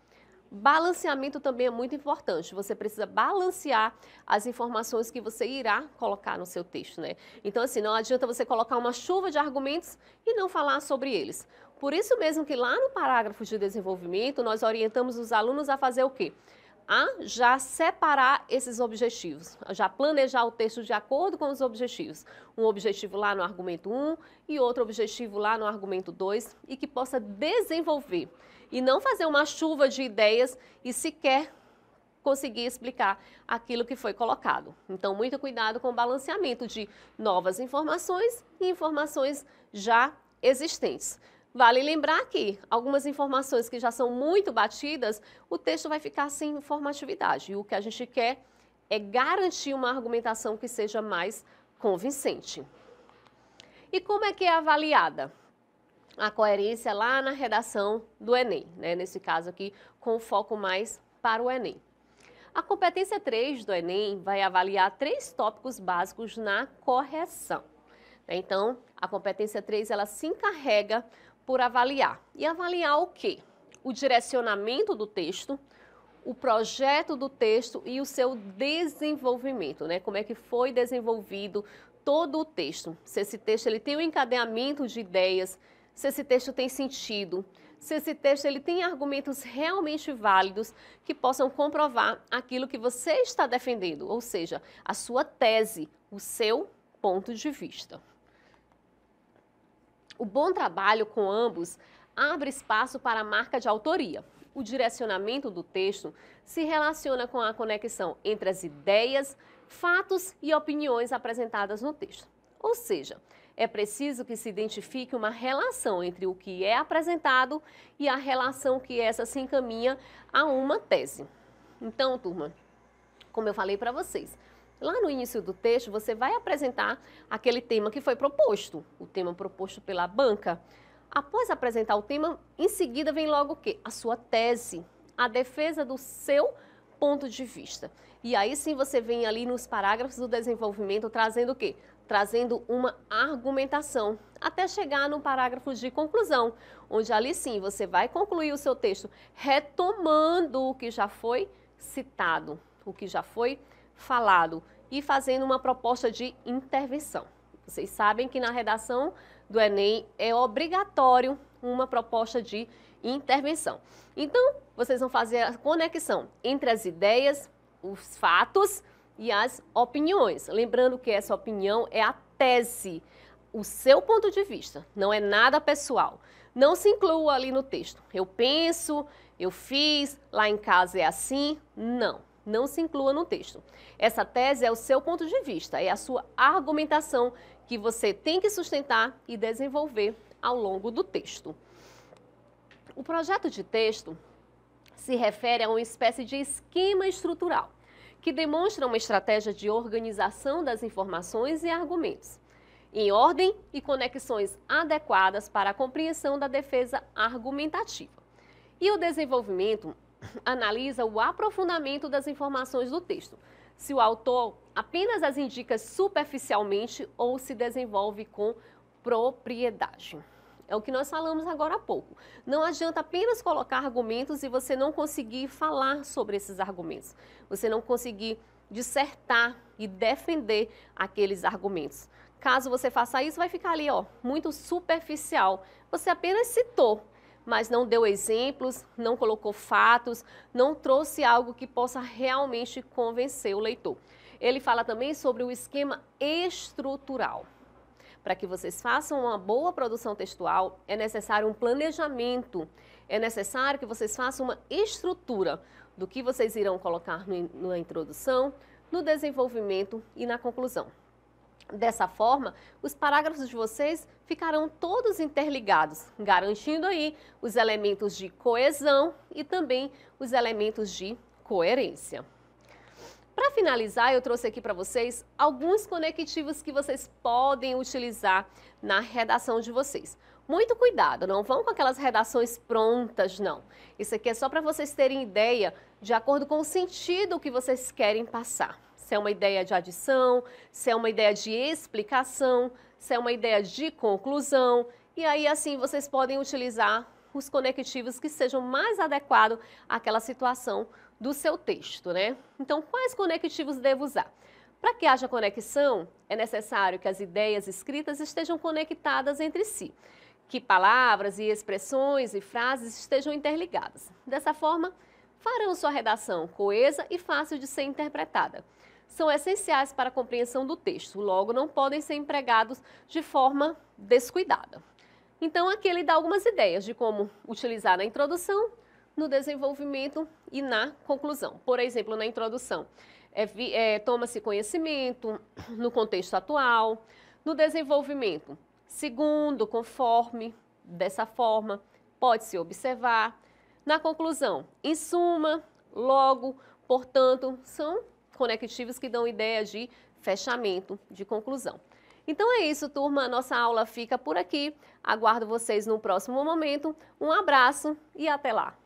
Balanceamento também é muito importante. Você precisa balancear as informações que você irá colocar no seu texto, né? Então, assim, não adianta você colocar uma chuva de argumentos e não falar sobre eles. Por isso mesmo que lá no parágrafo de desenvolvimento, nós orientamos os alunos a fazer o quê? A já separar esses objetivos, a já planejar o texto de acordo com os objetivos. Um objetivo lá no argumento 1 e outro objetivo lá no argumento 2, e que possa desenvolver. E não fazer uma chuva de ideias e sequer conseguir explicar aquilo que foi colocado. Então, muito cuidado com o balanceamento de novas informações e informações já existentes. Vale lembrar que algumas informações que já são muito batidas, o texto vai ficar sem informatividade. E o que a gente quer é garantir uma argumentação que seja mais convincente. E como é que é avaliada a coerência lá na redação do Enem, né? Nesse caso aqui, com foco mais para o Enem. A competência 3 do Enem vai avaliar 3 tópicos básicos na correção. Então, a competência 3 ela se encarrega por avaliar. E avaliar o quê? O direcionamento do texto, o projeto do texto e o seu desenvolvimento, né? Como é que foi desenvolvido todo o texto. Se esse texto ele tem um encadeamento de ideias, se esse texto tem sentido, se esse texto ele tem argumentos realmente válidos que possam comprovar aquilo que você está defendendo, ou seja, a sua tese, o seu ponto de vista. O bom trabalho com ambos abre espaço para a marca de autoria. O direcionamento do texto se relaciona com a conexão entre as ideias, fatos e opiniões apresentadas no texto. Ou seja, é preciso que se identifique uma relação entre o que é apresentado e a relação que essa se encaminha a uma tese. Então, turma, como eu falei para vocês, lá no início do texto, você vai apresentar aquele tema que foi proposto, o tema proposto pela banca. Após apresentar o tema, em seguida vem logo o quê? A sua tese, a defesa do seu ponto de vista. E aí sim você vem ali nos parágrafos do desenvolvimento trazendo o quê? Trazendo uma argumentação, até chegar no parágrafo de conclusão, onde ali sim você vai concluir o seu texto retomando o que já foi citado, o que já foi falado e fazendo uma proposta de intervenção. Vocês sabem que na redação do Enem é obrigatório uma proposta de intervenção. Então, vocês vão fazer a conexão entre as ideias, os fatos e as opiniões. Lembrando que essa opinião é a tese, o seu ponto de vista, não é nada pessoal. Não se inclua ali no texto. Eu penso, eu fiz, lá em casa é assim. Não se inclua no texto. Essa tese é o seu ponto de vista, é a sua argumentação que você tem que sustentar e desenvolver ao longo do texto. O projeto de texto se refere a uma espécie de esquema estrutural, que demonstra uma estratégia de organização das informações e argumentos, em ordem e conexões adequadas para a compreensão da defesa argumentativa. E o desenvolvimento analisa o aprofundamento das informações do texto. Se o autor apenas as indica superficialmente ou se desenvolve com propriedade. É o que nós falamos agora há pouco. Não adianta apenas colocar argumentos e você não conseguir falar sobre esses argumentos. Você não conseguir dissertar e defender aqueles argumentos. Caso você faça isso, vai ficar ali, ó, muito superficial. Você apenas citou, mas não deu exemplos, não colocou fatos, não trouxe algo que possa realmente convencer o leitor. Ele fala também sobre o esquema estrutural. Para que vocês façam uma boa produção textual, é necessário um planejamento, é necessário que vocês façam uma estrutura do que vocês irão colocar na introdução, no desenvolvimento e na conclusão. Dessa forma, os parágrafos de vocês ficarão todos interligados, garantindo aí os elementos de coesão e também os elementos de coerência. Para finalizar, eu trouxe aqui para vocês alguns conectivos que vocês podem utilizar na redação de vocês. Muito cuidado, não vão com aquelas redações prontas, não. Isso aqui é só para vocês terem ideia de acordo com o sentido que vocês querem passar. Se é uma ideia de adição, se é uma ideia de explicação, se é uma ideia de conclusão. E aí, assim, vocês podem utilizar os conectivos que sejam mais adequados àquela situação do seu texto, né? Então, quais conectivos devo usar? Para que haja conexão, é necessário que as ideias escritas estejam conectadas entre si, que palavras e expressões e frases estejam interligadas. Dessa forma, farão sua redação coesa e fácil de ser interpretada. São essenciais para a compreensão do texto, logo não podem ser empregados de forma descuidada. Então, aqui ele dá algumas ideias de como utilizar na introdução, no desenvolvimento e na conclusão. Por exemplo, na introdução, toma-se conhecimento no contexto atual, no desenvolvimento, segundo, conforme, dessa forma, pode-se observar. Na conclusão, em suma, logo, portanto, são conectivos que dão ideia de fechamento, de conclusão. Então é isso, turma. Nossa aula fica por aqui. Aguardo vocês no próximo momento. Um abraço e até lá!